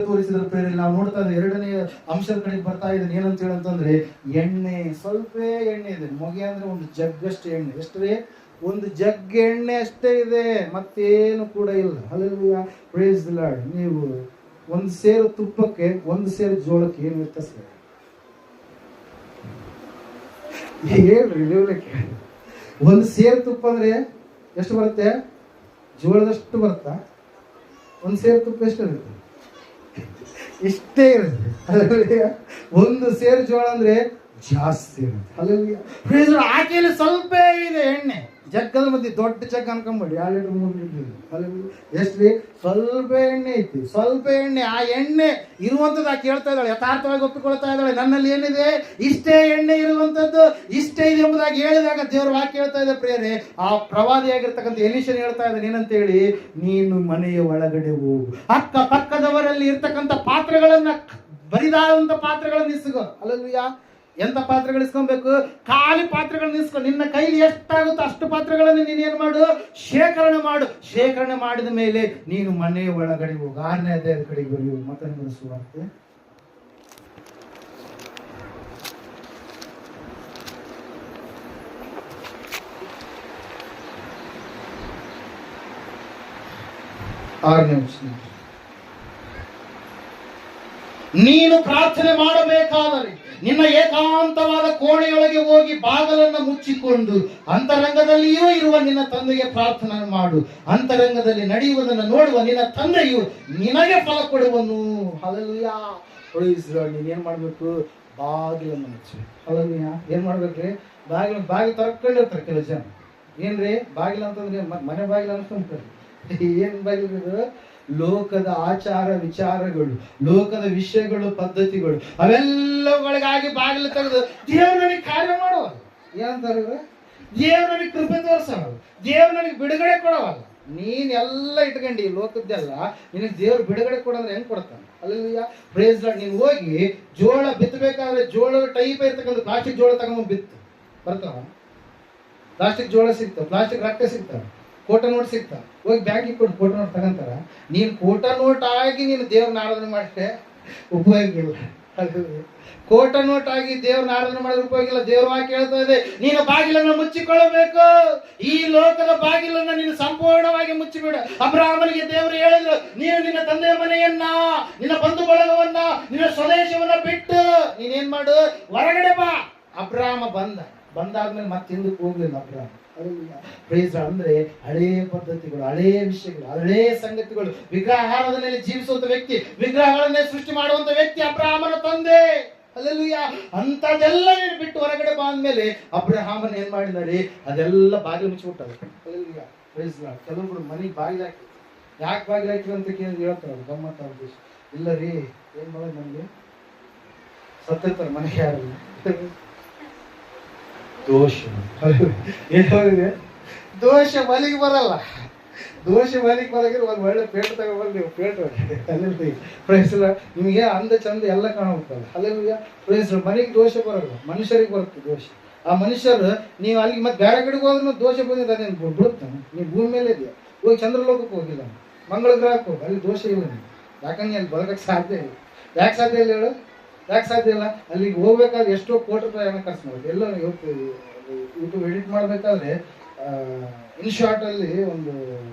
ತೋರಿಸಿದ ಪ್ರೇರಣೆ ನಾವು ನೋಡ್ತಾ ಇದ್ದೀವಿ. ಎರಡನೇ ಅಂಶದ ಕಡೆಗೆ ಬರ್ತಾ ಇದ್ದೀನಿ. ಏನಂತ ಹೇಳಂತಂದ್ರೆ ಎಣ್ಣೆ, ಸ್ವಲ್ಪ ಎಣ್ಣೆ ಇದೆ. ಮೊಗೆ ಅಂದ್ರೆ ಒಂದು ಜಗ್ಗಷ್ಟು ಎಣ್ಣೆ. ಎಷ್ಟೇ? ಒಂದು ಜಗ್ ಎಣ್ಣೆ ಅಷ್ಟೇ ಇದೆ, ಮತ್ತೇನು ಕೂಡ ಇಲ್ಲ. Hallelujah, praise the lord. ನೀವು ಒಂದು ಸೇರು ತುಪ್ಪಕ್ಕೆ ಒಂದು ಸೇರು ಜೋಳಕ್ಕೆ ಏನು ವ್ಯತ್ಯಾಸ? ಹೇಳ್ರಿ, ಒಂದು ಸೇರು ತುಪ್ಪ ಅಂದ್ರೆ ಎಷ್ಟು ಬರುತ್ತೆ? ಜೋಳದಷ್ಟು ಬರುತ್ತಾ? ಒಂದು ಸೇರು ತುಪ್ಪ ಎಷ್ಟು ಇರುತ್ತೆ? ಇಷ್ಟೇ ಇರುತ್ತೆ. ಒಂದು ಸೇರು ಜೋಳ ಅಂದ್ರೆ ಜಾಸ್ತಿ ಇರುತ್ತೆ. ಆಕೆಯಲ್ಲಿ ಸ್ವಲ್ಪ ಇದೆ ಎಣ್ಣೆ, ಜಗ್ಗದ ಮಧ್ಯೆ ದೊಡ್ಡ ಜಗ್ ಅನ್ಕೊಂಬೇಡಿ, 2 ಲೀಟರ್ 3 ಲೀಟರ್. ಎಷ್ಟು? ಸ್ವಲ್ಪ ಎಣ್ಣೆ ಐತಿ, ಸ್ವಲ್ಪ ಎಣ್ಣೆ. ಆ ಎಣ್ಣೆ ಇರುವಂತದ್ದು ಆಕೆ ಹೇಳ್ತಾ ಇದ್ದಾಳೆ, ಯಥಾರ್ಥವಾಗಿ ಒಪ್ಪಿಕೊಳ್ತಾ ಇದ್ದಾಳೆ. ನನ್ನಲ್ಲಿ ಏನಿದೆ? ಇಷ್ಟೇ ಎಣ್ಣೆ ಇರುವಂತದ್ದು, ಇಷ್ಟೇ ಇದೆ ಎಂಬುದಾಗಿ ಹೇಳಿದಾಗ ದೇವರು ವಾಕ್ಯ ಹೇಳ್ತಾ ಇದೆ ಪ್ರಿಯರೇ. ಆ ಪ್ರವಾದಿಯಾಗಿರ್ತಕ್ಕಂಥ ಎಲೀಷನ ಹೇಳ್ತಾ ಇದ್ದಾನೆ ಏನಂತ ಹೇಳಿ, ನೀನು ಮನೆಯ ಒಳಗಡೆ ಹೋಗು, ಅಕ್ಕ ಪಕ್ಕದವರಲ್ಲಿ ಇರ್ತಕ್ಕಂಥ ಪಾತ್ರೆಗಳನ್ನ, ಬರಿದಾದಂತ ಪಾತ್ರೆಗಳನ್ನ ಇಸ್ಕೋ. ಹಲ್ಲೆಲೂಯಾ. ಎಂತ ಪಾತ್ರೆಗಳು ಇಸ್ಕೊಬೇಕು? ಖಾಲಿ ಪಾತ್ರೆಗಳನ್ನ ಇಸ್ಕೊ. ನಿನ್ನ ಕೈಲಿ ಎಷ್ಟಾಗುತ್ತೋ ಅಷ್ಟು ಪಾತ್ರೆಗಳನ್ನು ನೀನು ಏನ್ ಮಾಡು? ಶೇಖರಣೆ ಮಾಡು. ಶೇಖರಣೆ ಮಾಡಿದ ಮೇಲೆ ನೀನು ಮನೆಯ ಒಳಗಡೆ ಹೋಗು. 6ನೇ ಅಧ್ಯಾಯದ ಕಡೆಗೆ ಬರೆಯುವ ಮತ್ತೊಂದು ಸುವಾರ್ತೆ. ನೀನು ಪ್ರಾರ್ಥನೆ ಮಾಡಬೇಕಾದರೆ ನಿನ್ನ ಏಕಾಂತವಾದ ಕೋಣೆಯೊಳಗೆ ಹೋಗಿ ಬಾಗಲನ್ನು ಮುಚ್ಚಿಕೊಂಡು ಅಂತರಂಗದಲ್ಲಿಯೂ ಇರುವ ನಿನ್ನ ತಂದೆಗೆ ಪ್ರಾರ್ಥನೆ ಮಾಡು. ಅಂತರಂಗದಲ್ಲಿ ನಡೆಯುವುದನ್ನು ನೋಡುವ ನಿನ್ನ ತಂದೆಯು ನಿನಗೆ ಫಲ ಕೊಡುವನು. ಹಲ್ಲೆಲೂಯಾ. ನೀನೇನ್ ಮಾಡ್ಬೇಕು? ಬಾಗಿಲನ್ನು ಮುಚ್ಚಿ. ಹಲ್ಲೆಲೂಯಾ. ಏನ್ ಮಾಡ್ಬೇಕ್ರಿ? ಬಾಗಿಲು ತರ್ಕೊಂಡಿರ್ತಾರೆ ಕೆಲವು ಜನ. ಏನ್ರಿ ಬಾಗಿಲು ಅಂತಂದ್ರೆ ಮನೆ ಬಾಗಿಲು ಅನ್ಕೊಂತಾರೆ. ಏನ್ ಬಾಗಿಲು? ಲೋಕದ ಆಚಾರ ವಿಚಾರಗಳು, ಲೋಕದ ವಿಷಯಗಳು, ಪದ್ಧತಿಗಳು, ಅವೆಲ್ಲಗಳಿಗಾಗಿ ಬಾಗಿಲು ತೆಗೆದು ದೇವ್ರು ನನಗೆ ಕಾರ್ಯ ಮಾಡುವಲ್ಲ. ಏನಂತಾರೆ? ದೇವ್ರು ನನಗೆ ಕೃಪೆ ತೋರಿಸವಲ್ಲ, ದೇವ್ರು ನನಗೆ ಬಿಡುಗಡೆ ಕೊಡವಲ್ಲ. ನೀನೆಲ್ಲ ಇಟ್ಕೊಂಡು ಈ ಲೋಕದ್ದೆಲ್ಲ ನಿನಗೆ ದೇವ್ರು ಬಿಡುಗಡೆ ಕೊಡಂದ್ರೆ ಹೆಂಗ್ ಕೊಡ್ತಾನೆ? ಅಲ್ಲೆಲ್ಲ ಪ್ರೈಸ್ ಲಾರ್ಡ್. ನೀನು ಹೋಗಿ ಜೋಳ ಬಿತ್ತಬೇಕಾದ್ರೆ ಜೋಳದ ಟೈಪ್ ಇರ್ತಕ್ಕಂಥ ಪ್ಲಾಸ್ಟಿಕ್ ಜೋಳ ತಗೊಂಡು ಬಿತ್ತು ಬರ್ತಾವ. ಪ್ಲಾಸ್ಟಿಕ್ ಜೋಳ ಸಿಗ್ತಾವ, ಪ್ಲಾಸ್ಟಿಕ್ ರೊಕ್ಕ ಸಿಗ್ತಾವ, ಕೋಟ ನೋಟ್ ಸಿಗ್ತಾ. ಹೋಗಿ ಬ್ಯಾಂಕಿಗೆ ಕೊಟ್ಟು ಕೋಟ ನೋಟ್ ತಗೊಂತಾರ. ನೀನು ಕೋಟ ನೋಟ್ ಆಗಿ ನೀನು ದೇವ್ರನ್ನ ಆರಾಧನೆ ಮಾಡಿದ್ರೆ ಉಪಯೋಗ ಇಲ್ಲ. ಕೋಟ ನೋಟ್ ಆಗಿ ದೇವ್ರನ್ನ ಆರಾಧನೆ ಮಾಡಿದ್ರೆ ಉಪಯೋಗ ಇಲ್ಲ. ದೇವ್ರ ವಾಕ್ಯ ಹೇಳ್ತಾ ಇದೆ, ನೀನು ಬಾಗಿಲನ್ನು ಮುಚ್ಚಿಕೊಳ್ಳಬೇಕು. ಈ ಲೋಕದ ಬಾಗಿಲನ್ನು ನೀನು ಸಂಪೂರ್ಣವಾಗಿ ಮುಚ್ಚಿಬಿಡ. ಅಬ್ರಹಾಮನಿಗೆ ದೇವರು ಹೇಳಿದ್ರು, ನೀನು ನಿನ್ನ ತಂದೆಯ ಮನೆಯನ್ನ, ನಿನ್ನ ಬಂಧು ಬಳಗವನ್ನ, ನಿನ್ನ ಸ್ವದೇಶವನ್ನ ಬಿಟ್ಟು ನೀನೇನ್ ಮಾಡು? ಹೊರಗಡೆ ಬಾ. ಅಬ್ರಹಾಮ ಬಂದಾದ್ಮೇಲೆ ಮತ್ತೆ ಹಿಂದಕ್ಕೆ ಹೋಗ್ಲಿಲ್ಲ ಅಬ್ರಹಾಮ. ಪ್ರೈಸ್ ಅಂದ್ರೆ ಹಳೇ ಪದ್ಧತಿಗಳು, ಹಳೇ ವಿಷಯಗಳು, ಹಳೇ ಸಂಗತಿಗಳು, ವಿಗ್ರಹಾರಾಧನೆಯಲ್ಲಿ ಜೀವಿಸುವಂತ ವ್ಯಕ್ತಿ, ವಿಗ್ರಹಗಳನ್ನೇ ಸೃಷ್ಟಿ ಮಾಡುವಂತ ವ್ಯಕ್ತಿ ಅಬ್ರಹಾಮನ ತಂದೆ. ಹಲ್ಲೆಲೂಯಾ. ಅಂತದೆಲ್ಲ ನೀನು ಬಿಟ್ಟು ಹೊರಗಡೆ ಬಂದ್ಮೇಲೆ ಅಬ್ರಹಾಮನ್ ಏನ್ ಮಾಡಿದಾರೆ? ಅದೆಲ್ಲ ಬಾಗಿಲು ಮುಚ್ಚಿಬಿಟ್ಟರು. ಹಲ್ಲೆಲೂಯಾ. Praise lord. ಕೆಲವೊಬ್ರು ಮನೆಗೆ ಬಾಗಿಲು ಹಾಕಿ, ಯಾಕೆ ಬಾಗಿಲು ಹಾಕಿದ್ರು ಅಂತ ಕೇಳಿ ಹೇಳ್ತಾರೆ, ಗಮ್ಮತ್ತ ಉದ್ದೇಶ. ಇಲ್ಲ ರೀ, ಏನ್ ಮಾಡೋದು, ನಮ್ಗೆ ಸತ್ತಿರ್ತಾರೆ ಮನೆಗೆ ಯಾರು ದೋಷ. ಏನಿದೆ? ದೋಷ ಮಲಿಗೆ ಬರಲ್ಲ. ದೋಷ ಮಲಿಗೆ ಬರಗಿದ್ರೆ ಒಂದು ಒಳ್ಳೆ ಪೇಟ್ ತಗೊಬರ್ರಿ, ನೀವು ಪೇಟ್ ಅಲ್ಲಿ ಪ್ರೈಸ್ ನಿಮಗೆ ಅಂದ ಚಂದ ಎಲ್ಲ ಕಾಣುತ್ತಲ್ಲ. ಅಲ್ಲೆಲ್ಲ ಪ್ರೈಸ್ ಮನೆಗೆ ದೋಷ ಬರಲ್ಲ, ಮನುಷ್ಯರಿಗೆ ಬರುತ್ತೆ ದೋಷ. ಆ ಮನುಷ್ಯರು ನೀವು ಅಲ್ಲಿಗೆ ಮತ್ತೆ ಬೇರೆ ಕಡೆಗೆ ಹೋದ್ರೂ ದೋಷ ಬಂದಿದೆ, ಅದೇನು ಬಿಡುತ್ತಾನೆ. ನೀವು ಭೂಮಿ ಮೇಲೆ ಇದೆಯಾ, ಹೋಗಿ ಚಂದ್ರಲೋಕಕ್ಕೆ ಹೋಗಿಲ್ಲ, ಮಂಗಳ ಗ್ರಹಕ್ಕೆ ಹೋಗಿ, ಅಲ್ಲಿ ದೋಷ ಇಲ್ಲ ನೀವು. ಯಾಕಂದ್ರೆ ಅಲ್ಲಿ ಬದುಕಕ್ಕೆ ಸಾಧ್ಯ ಇಲ್ಲ. ಯಾಕೆ ಸಾಧ್ಯ ಇಲ್ಲ ಹೇಳು? ಯಾಕೆ ಸಾಧ್ಯ ಇಲ್ಲ? ಅಲ್ಲಿಗೆ ಹೋಗ್ಬೇಕಾದ್ರೆ ಎಷ್ಟೋ ಕೋಟಿ ರೂಪಾಯಿ ಏನೋ ಖರ್ಚು ಮಾಡೋದು. ಎಲ್ಲ ಯೂಟ್ಯೂಬ್ ಎಡಿಟ್ ಮಾಡಬೇಕಾದ್ರೆ ಇನ್ಶಾರ್ಟ್ ಅಲ್ಲಿ ಒಂದು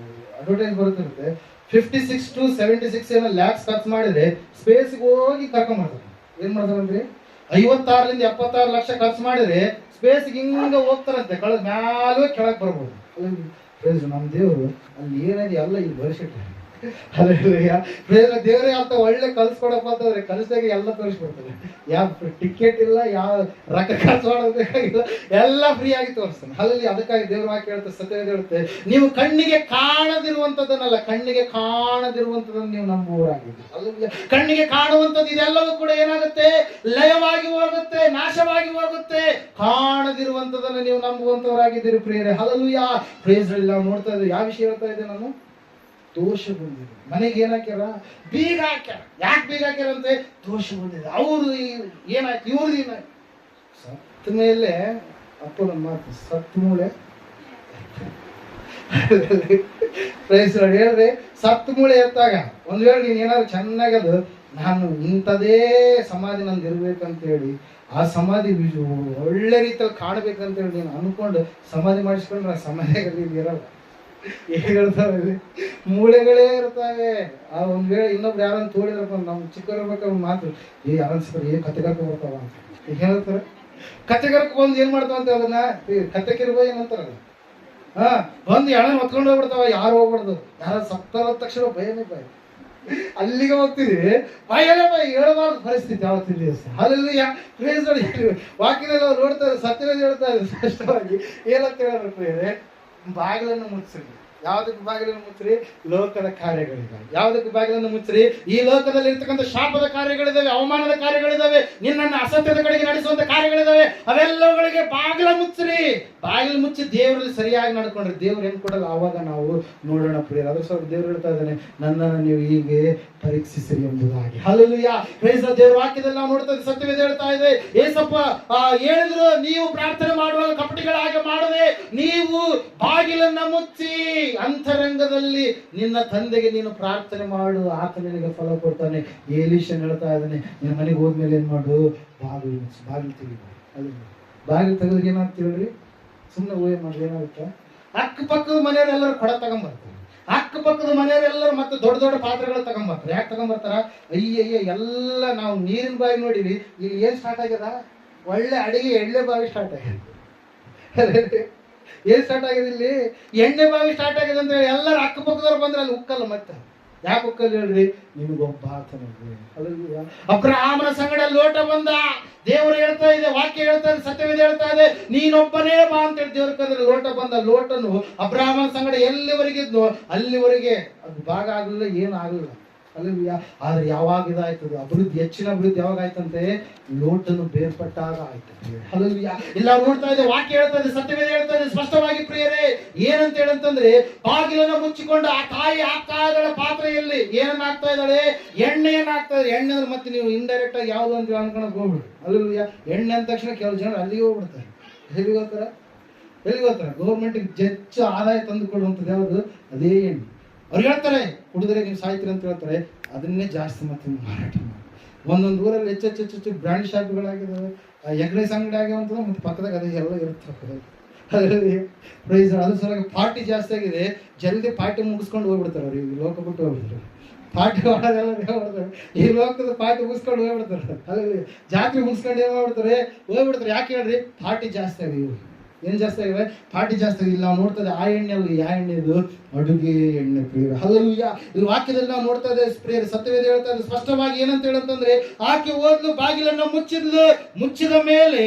ಅಡ್ವರ್ಟೈಸ್ ಬರುತ್ತಿರುತ್ತೆ, 56 to 76 ಏನೋ ಲ್ಯಾಕ್ಸ್ ಖರ್ಚು ಮಾಡಿದ್ರೆ ಸ್ಪೇಸ್ಗೆ ಹೋಗಿ ಕರ್ಕೊಂಡ್ಬರ್ತಾರೆ. ಏನ್ ಮಾಡ್ತಾರಂದ್ರಿ? 56 ರಿಂದ 76 ಲಕ್ಷ ಖರ್ಚು ಮಾಡಿದ್ರೆ ಸ್ಪೇಸ್ಗೆ ಹಿಂಗ ಹೋಗ್ತಾರಂತೆ, ಕಳೆದ ಮ್ಯಾಲೂ ಕೆಳಗೆ ಬರ್ಬೋದು. ನಮ್ಮ ದೇವರು ಅಲ್ಲಿ ಏನಿದೆ ಎಲ್ಲ ಇಲ್ಲಿ ಬಳಸಿಟ್ರೆ. ದೇವರೇ ಅಂತ ಒಳ್ಳೆ ಕಲ್ಸ್ಕೊಡಪ್ಪ ಅಂತಂದ್ರೆ ಕಲ್ಸಿದಾಗ ಎಲ್ಲ ತೋರಿಸ್ಬಿಡ್ತಾರೆ. ಯಾವ ಟಿಕೆಟ್ ಇಲ್ಲ, ಯಾವ ರೊಕ್ಕ ಖರ್ಚು ಮಾಡೋದು ಬೇಕಾಗಿಲ್ಲ, ಎಲ್ಲ ಫ್ರೀ ಆಗಿ ತೋರಿಸ್ತಾನೆ. ಅಲ್ಲಿ ಅದಕ್ಕಾಗಿ ದೇವ್ರ ವಾಕ್ಯ ಹೇಳುತ್ತೆ, ಸತ್ಯವೇದ ಹೇಳುತ್ತೆ, ನೀವು ಕಣ್ಣಿಗೆ ಕಾಣದಿರುವಂತದ್ದನ್ನಲ್ಲ, ಕಣ್ಣಿಗೆ ಕಾಣದಿರುವಂತದನ್ನು ನೀವು ನಂಬುವರಾಗಿದೆ. ಅಲ್ಲಿ ಕಣ್ಣಿಗೆ ಕಾಣುವಂಥದ್ದು ಇದೆಲ್ಲವೂ ಕೂಡ ಏನಾಗುತ್ತೆ? ಲಯವಾಗಿ ಹೋಗುತ್ತೆ, ನಾಶವಾಗಿ ಹೋಗುತ್ತೆ. ಕಾಣದಿರುವಂತದನ್ನು ನೀವು ನಂಬುವಂತವರಾಗಿದ್ದೀರಿ ಪ್ರಿಯರೇ. ಹಲ್ಲೆಲೂಯಾ. ಪ್ರೈಸ್ ನಾವು ನೋಡ್ತಾ ಇದ್ದೀವಿ. ಯಾವ ವಿಷಯ ಹೇಳ್ತಾ ಇದ್ದೆ ನಾನು? ದೋಷ ಬಂದಿದೆ. ಮನೆಗೆ ಏನ್ ಹಾಕ್ಯಾರ? ಬೀಗ ಹಾಕ್ಯಾರ. ಯಾಕೆ ಬೀಗ ಹಾಕ್ಯಾರ ಅಂದ್ರೆ ದೋಷ ಬಂದಿದೆ. ಅವ್ರದ್ದು ಏನಾಯ್ತು, ಇವ್ರದ್ದು ಏನಾಯ್ತು? ಸತ್ತ ಮೇಲೆ ಅಪ್ಪನ ಮಾತು, ಸತ್ ಮೂಳೆ ಹೇಳ್ರಿ, ಸತ್ ಮೂಳೆ ಎತ್ತಾಗ ಒಂದ್ ವೇಳೆ ನೀನ್ ಏನಾದ್ರು ಚೆನ್ನಾಗಿ ಅದು ನಾನು ಇಂಥದೇ ಸಮಾಧಿ ನಂದು ಇರ್ಬೇಕಂತೇಳಿ ಆ ಸಮಾಧಿ ಒಳ್ಳೆ ರೀತಿಯಲ್ಲಿ ಕಾಣಬೇಕಂತೇಳಿ ನೀನು ಅನ್ಕೊಂಡು ಸಮಾಧಿ ಮಾಡಿಸ್ಕೊಂಡ್ರೆ ಆ ಸಮಾಧಿಯಲ್ಲಿ ಇರಲ್ಲ. ಹೇಳ್ತಾವೆ ಮೂಳೆಗಳೇ ಇರ್ತಾವೆ. ಆ ಒಂದ್ ವೇಳೆ ಇನ್ನೊಬ್ರು ಯಾರನ್ನ ತೋಡಿದ್ರಪ್ಪ, ನಮ್ ಚಿಕ್ಕವ್ರ ಮಾತು ಯಾರನ್ಸ್ತಾರೆ ಏನ್ ಕತೆಗಾರಕ್ಕೆ ಬರ್ತಾವ ಅಂತ ಹೇಳ್ತಾರೆ. ಕತೆಗಾರಕ್ಕೆ ಬಂದು ಏನ್ ಮಾಡ್ತಾವ ಅಂತ ಅದನ್ನ ಕತೆಕಿರ್ಬೋ ಏನಂತಾರಲ್ಲ, ಬಂದು ಎಣ ಹೊತ್ಕೊಂಡು ಹೋಗ್ಬಿಡ್ತಾವ. ಯಾರು ಹೋಗ್ಬಾರ್ದು, ಯಾರ ಸತ್ತಾರ ತಕ್ಷಣ ಭಯನೇ ಭಯ. ಅಲ್ಲಿಗೆ ಹೋಗ್ತಿದ್ವಿ, ಭಯನೇ ಭಯ, ಹೇಳಬಾರ್ದು ಪರಿಸ್ಥಿತಿ ಯಾವತ್ತಿನ ದಿವಸ. ಅಲ್ಲಿ ವಾಕ್ಯದಲ್ಲಿ ಅವ್ರು ನೋಡ್ತಾರೆ, ಸತ್ಯವೇದ ಹೇಳ್ತಾ ಇದ್ದಾರೆ ಸ್ಪಷ್ಟವಾಗಿ. ಏನಂತ ಹೇಳಿದ್ರೆ, ಬಾಗಿಲನ್ನು ಮುಚ್ಚಿರಿ. ಯಾವುದಕ್ಕೆ ಬಾಗಿಲನ್ನು ಮುಚ್ಚಿರಿ? ಲೋಕದ ಕಾರ್ಯಗಳಿದ್ದಾವೆ. ಯಾವುದಕ್ಕೆ ಬಾಗಿಲನ್ನು ಮುಚ್ಚಿರಿ? ಈ ಲೋಕದಲ್ಲಿ ಇರ್ತಕ್ಕಂಥ ಶಾಪದ ಕಾರ್ಯಗಳಿದಾವೆ, ಅವಮಾನದ ಕಾರ್ಯಗಳಿದಾವೆ, ನಿನ್ನನ್ನು ಅಸತ್ಯದ ಕಡೆಗೆ ನಡೆಸುವಂತ ಕಾರ್ಯಗಳಿದಾವೆ. ಅವೆಲ್ಲವುಗಳಿಗೆ ಬಾಗಿಲ ಮುಚ್ಚಿರಿ. ಬಾಗಿಲು ಮುಚ್ಚಿ ದೇವರಲ್ಲಿ ಸರಿಯಾಗಿ ನಡ್ಕೊಂಡ್ರೆ ದೇವ್ರು ಏನ್ ಕೊಡಲ್ಲ, ಆವಾಗ ನಾವು ನೋಡೋಣ ಪ್ರಿಯರು. ಅದ್ರ ಸ್ವಲ್ಪ ದೇವ್ರು ಹೇಳ್ತಾ ಇದ್ದಾನೆ, ನನ್ನನ್ನು ನೀವು ಹೀಗೆ ಪರೀಕ್ಷಿಸಿರಿ ಎಂಬುದಾಗಿ. Hallelujah, praise the lord. ದೇವರ ವಾಕ್ಯದಲ್ಲಿ ನಾವು ನೋಡ್ತಾ ಇದ್ದೀವಿ, ಸತ್ಯವೇದ ಹೇಳ್ತಾ ಇದೆ, ಏಸಪ್ಪ ಹೇಳಿದ್ರು, ನೀವು ಪ್ರಾರ್ಥನೆ ಮಾಡುವಾಗ ಕಪಟಿಗಳಾಗಿ ಮಾಡದೆ ನೀವು ಬಾಗಿಲನ್ನ ಮುಚ್ಚಿ ಅಂತರಂಗದಲ್ಲಿ ನಿನ್ನ ತಂದೆಗೆ ನೀನು ಪ್ರಾರ್ಥನೆ ಮಾಡು, ಆತ ನಿನಗೆ ಫಲ ಕೊಡ್ತಾನೆ. ಎಲೀಷನ್ ಹೇಳ್ತಾ ಇದ್ದಾನೆ, ನಿನ್ನ ಮನೆಗೆ ಹೋದ್ಮೇಲೆ ಏನ್ ಮಾಡು, ಬಾಗಿಲು ಮುಚ್ಚಿ, ಬಾಗಿಲು ತೆಗಿಬೇಕು. ಅದು ಬಾಗಿಲು ತೆಗೆದ್ರೆ ಏನಾಗ್ತಿ ಹೇಳ್ರಿ, ಸುಮ್ಮನೆ ಊಹೆ ಮಾಡ್ರಿ ಏನಾಗುತ್ತೆ, ಅಕ್ಕಪಕ್ಕದ ಮನೆಯವರೆಲ್ಲರೂ ಕೊಡ ತಗೊಂಬರ್ತಾರೆ. ಅಕ್ಕಪಕ್ಕದ ಮನೆಯವರೆಲ್ಲರೂ ಮತ್ತೆ ದೊಡ್ಡ ದೊಡ್ಡ ಪಾತ್ರೆಗಳು ತಗೊಂಬರ್ತಾರೆ. ಯಾಕೆ ತಗೊಂಬರ್ತಾರ? ಅಯ್ಯಯ್ಯ ಎಲ್ಲ ನಾವು ನೀರಿನ ಬಾವಿ ನೋಡಿವಿ, ಇಲ್ಲಿ ಏನ್ ಸ್ಟಾರ್ಟ್ ಆಗ್ಯದ, ಒಳ್ಳೆ ಅಡಿಗೆ ಎಣ್ಣೆ ಬಾವಿ ಸ್ಟಾರ್ಟ್ ಆಗ್ಯದ. ಏನ್ ಸ್ಟಾರ್ಟ್ ಆಗಿದೆ? ಇಲ್ಲಿ ಎಣ್ಣೆ ಬಾವಿ ಸ್ಟಾರ್ಟ್ ಆಗಿದೆ ಅಂತ ಹೇಳಿ ಎಲ್ಲರೂ ಅಕ್ಕಪಕ್ಕದವ್ರು ಬಂದ್ರೆ ಅಲ್ಲಿ ಉಕ್ಕಲ್ಲ. ಮತ್ತೆ ಯಾಕೆ ಉಕ್ಕಲ್ಲ ಹೇಳ್ರಿ? ನಿಮಗೊಬ್ಬ ಆತನಿಗೆ. ಅಬ್ರಹಾಮನ ಸಂಗಡ ಲೋಟ ಬಂದ. ದೇವರು ಹೇಳ್ತಾ ಇದೆ, ವಾಕ್ಯ ಹೇಳ್ತಾ ಇದೆ, ಸತ್ಯವೇದ ಹೇಳ್ತಾ ಇದೆ, ನೀನೊಬ್ಬನೇ ಬಾ ಅಂತೇಳಿ ದೇವ್ರ ಕದ್ರೆ ಲೋಟ ಬಂದ. ಲೋಟನು ಅಬ್ರಹಾಮನ ಸಂಗಡ ಎಲ್ಲಿವರೆಗಿದ್ನು ಅಲ್ಲಿವರೆಗೆ ಅದು ಭಾಗ ಆಗಲಿಲ್ಲ, ಏನು ಆಗಲಿಲ್ಲ. ಅಲ್ಲಿಯ ಆದ್ರೆ ಯಾವಾಗ ಇದಾಯ್ತದೆ ಅಭಿವೃದ್ಧಿ, ಹೆಚ್ಚಿನ ಅಭಿವೃದ್ಧಿ ಯಾವಾಗ ಆಯ್ತಂತೆ? ಲೋಟನ್ನು ಬೇರ್ಪಟ್ಟಾಗ ಆಯ್ತು. ಅಲ್ಲಿಯ ಇಲ್ಲ ನೋಡ್ತಾ ಇದೆ, ವಾಕ್ಯ ಹೇಳ್ತಾ ಇದೆ, ಸತ್ಯವೇದ ಹೇಳ್ತಾ ಇದೆ ಸ್ಪಷ್ಟವಾಗಿ ಪ್ರಿಯರೇ. ಏನಂತ ಹೇಳಂತಂದ್ರೆ, ಬಾಗಿಲನ್ನು ಮುಚ್ಚಿಕೊಂಡು ಆ ತಾಯಿ ಆಗ್ತಾ ಇದ್ದಾಳೆ ಪಾತ್ರೆಯಲ್ಲಿ. ಏನನ್ನ ಹಾಕ್ತಾ ಇದ್ದಾಳೆ? ಎಣ್ಣೆಯನ್ನ ಹಾಕ್ತಾ ಇದ್ದಾರೆ. ಎಣ್ಣೆ ಅಂದ್ರೆ ಮತ್ತೆ ನೀವು ಇಂಡೈರೆಕ್ಟ್ ಆಗಿ ಯಾವ್ದು ಅಂತ ಅನ್ಕೊಳಕ್ ಹೋಗ್ಬಿಡಿ. ಅಲ್ಲಿಯ ಎಣ್ಣೆ ಅಂದ ತಕ್ಷಣ ಕೆಲವು ಜನರು ಅಲ್ಲಿಗೆ ಹೋಗ್ಬಿಡ್ತಾರೆ. ಎಲ್ಲಿಗೆ ಹೋಗ್ತಾರ? ಗೌರ್ಮೆಂಟ್ಗೆ ಹೆಚ್ಚು ಆದಾಯ ತಂದು ಕೊಡುವಂಥದ್ದು ಯಾವುದು? ಅದೇ ಎಣ್ಣೆ. ಅವ್ರು ಹೇಳ್ತಾರೆ, ಕುಡಿದ್ರೆ ನೀವು ಸಾಯ್ತೀರಿ ಅಂತ ಹೇಳ್ತಾರೆ. ಅದನ್ನೇ ಜಾಸ್ತಿ ಮತ್ತೆ ಮಾರಾಟ ಮಾಡಿ ಒಂದೊಂದು ಊರಲ್ಲಿ ಹೆಚ್ಚು ಬ್ರ್ಯಾಂಡ್ ಶಾಪ್ಗಳಾಗಿದ್ದಾವೆ, ಎಗ್ ರೈಸ್ ಅಂಗಡಿ ಆಗ್ಯಾವಂತಂದ್ರೆ ಮತ್ತೆ ಪಕ್ಕದಾಗ ಅದೇ ಎಲ್ಲ ಇರುತ್ತೆ. ಅದರಲ್ಲಿ ಪ್ರೈಸ್ ಅದ್ರ ಸಲುವಾಗಿ ಪಾರ್ಟಿ ಜಾಸ್ತಿ ಆಗಿದೆ. ಜಲ್ದಿ ಪಾರ್ಟಿ ಮುಗಿಸ್ಕೊಂಡು ಹೋಗ್ಬಿಡ್ತಾರೆ. ಅವ್ರು ಈಗ ಲೋಕ ಬಿಟ್ಟು ಹೋಗ್ಬಿಡ್ತಾರೆ. ಪಾರ್ಟಿ ಮಾಡೋದೆಲ್ಲ ಹೇಳ್ಬಿಡ್ತಾರೆ, ಈ ಲೋಕದ ಪಾರ್ಟಿ ಮುಗಿಸ್ಕೊಂಡು ಹೋಗ್ಬಿಡ್ತಾರೆ. ಅಲ್ಲಿ ಜಾತ್ರೆ ಮುಗಿಸ್ಕೊಂಡು ಏನ್ ಮಾಡ್ಬಿಡ್ತಾರೆ, ಹೋಗ್ಬಿಡ್ತಾರೆ. ಯಾಕೆ ಹೇಳ್ರಿ? ಪಾರ್ಟಿ ಜಾಸ್ತಿ ಆಗಿದೆ. ಏನ್ ಜಾಸ್ತಿ ಆಗಿವೆ? ಪಾರ್ಟಿ ಜಾಸ್ತಿ ಆಗಿಲ್ಲ. ನಾವು ನೋಡ್ತದೆ ಆ ಎಣ್ಣೆ ಅಲ್ಲ, ಯಾವ ಎಣ್ಣೆ ಇದು? ಅಡುಗೆ ಎಣ್ಣೆ ಪ್ರಿಯರು. ಹಲ್ಲೆಲೂಯಾ. ಇಲ್ಲಿ ವಾಕ್ಯದಲ್ಲಿ ನಾವು ನೋಡ್ತಾ ಇದ್ದೇವೆ ಪ್ರಿಯರು, ಸತ್ಯವೇದ ಹೇಳ್ತಾ ಇದೆ ಸ್ಪಷ್ಟವಾಗಿ. ಏನಂತ ಹೇಳಂತಂದ್ರೆ, ಆಕೆ ಹೋದ್ಲು, ಬಾಗಿಲನ್ನ ಮುಚ್ಚಿದ್ಲು. ಮುಚ್ಚಿದ ಮೇಲೆ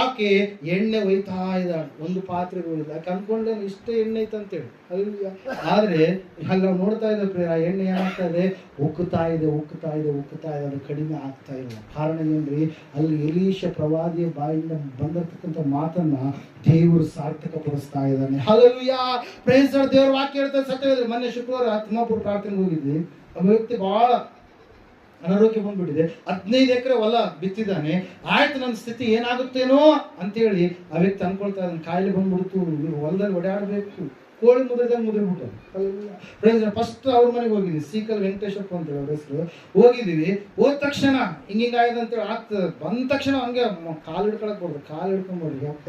ಆಕೆ ಎಣ್ಣೆ ಒಯ್ತಾ ಇದ್ದಾಳೆ. ಒಂದು ಪಾತ್ರೆ ಒಯ್ದು ಆಕೆ ಅನ್ಕೊಂಡೆ ಇಷ್ಟೇ ಎಣ್ಣೆ ಐತೆ ಅಂತೇಳಿ. ಹಲ್ಲೆಲೂಯಾ. ಆದ್ರೆ ಅಲ್ಲಿ ನಾವು ನೋಡ್ತಾ ಇದ್ದೇವೆ ಪ್ರಿಯರ, ಆ ಎಣ್ಣೆ ಏನಾಗ್ತಾ ಇದೆ? ಉಕ್ಕುತ್ತಾ ಇದೆ. ಅದು ಕಡಿಮೆ ಆಗ್ತಾ ಇಲ್ಲ. ಕಾರಣ ಏನ್ರಿ? ಅಲ್ಲಿ ಎಲೀಷ ಪ್ರವಾದಿಯ ಬಾಯಿಂದ ಬಂದಿರತಕ್ಕಂಥ ಮಾತನ್ನ ದೇವರು ಸಾರ್ಥಕ ಪಡಿಸ್ತಾ ಇದ್ದಾನೆ. ಹಲ್ಲೆಲೂಯಾ. Praise the lord. ದೇವರ ವಾಕ್ಯ ಹೇಳ್ತಾರೆ ಸತ್ಯವೇದ. ಮೊನ್ನೆ ಶುಕ್ರವಾರ ತಿಮ್ಮಾಪುರ ಪ್ರಾರ್ಥನೆಗೆ ಹೋಗಿದ್ವಿ. ಒಬ್ಬ ವ್ಯಕ್ತಿ ಬಹಳ ಅನಾರೋಗ್ಯ ಬಂದ್ಬಿಟ್ಟಿದೆ. 15 ಎಕರೆ ಹೊಲ ಬಿತ್ತಿದ್ದಾನೆ. ಆಯ್ತು, ನನ್ನ ಸ್ಥಿತಿ ಏನಾಗುತ್ತೇನೋ ಅಂತೇಳಿ ಆ ವ್ಯಕ್ತಿ ಅನ್ಕೊಳ್ತಾ ಇದ್ದಾನೆ. ಕಾಯಿಲೆ ಬಂದ್ಬಿಡ್ತು, ಹೊಲದಲ್ಲಿ ಓಡಾಡಬೇಕು. ಕೋಳಿ ಮುದ್ರಿಬಿಟ್ಟು. ಫಸ್ಟ್ ಅವ್ರ ಮನೆಗೆ ಹೋಗಿದ್ವಿ, ಸೀಕಲ್ ವೆಂಕಟೇಶ್ವರಪ್ಪ ಅಂತ ಹೇಳಿ ಅವ್ರ ಹೆಸರು. ಹೋಗಿದ್ದೀವಿ. ಹೋದ ತಕ್ಷಣ ಹಿಂಗಾಯ್ತು ಅಂತೇಳಿ ಆಗ್ತದೆ. ಬಂದ ತಕ್ಷಣ ಹಂಗೆ ಕಾಲು ಹಿಡ್ಕೊಳಕ್ ಕೊಡ್ರಿ, ಕಾಲು ಹಿಡ್ಕೊಂಡ್ಬಿಡ್ರಿ. ಅಪ್ಪ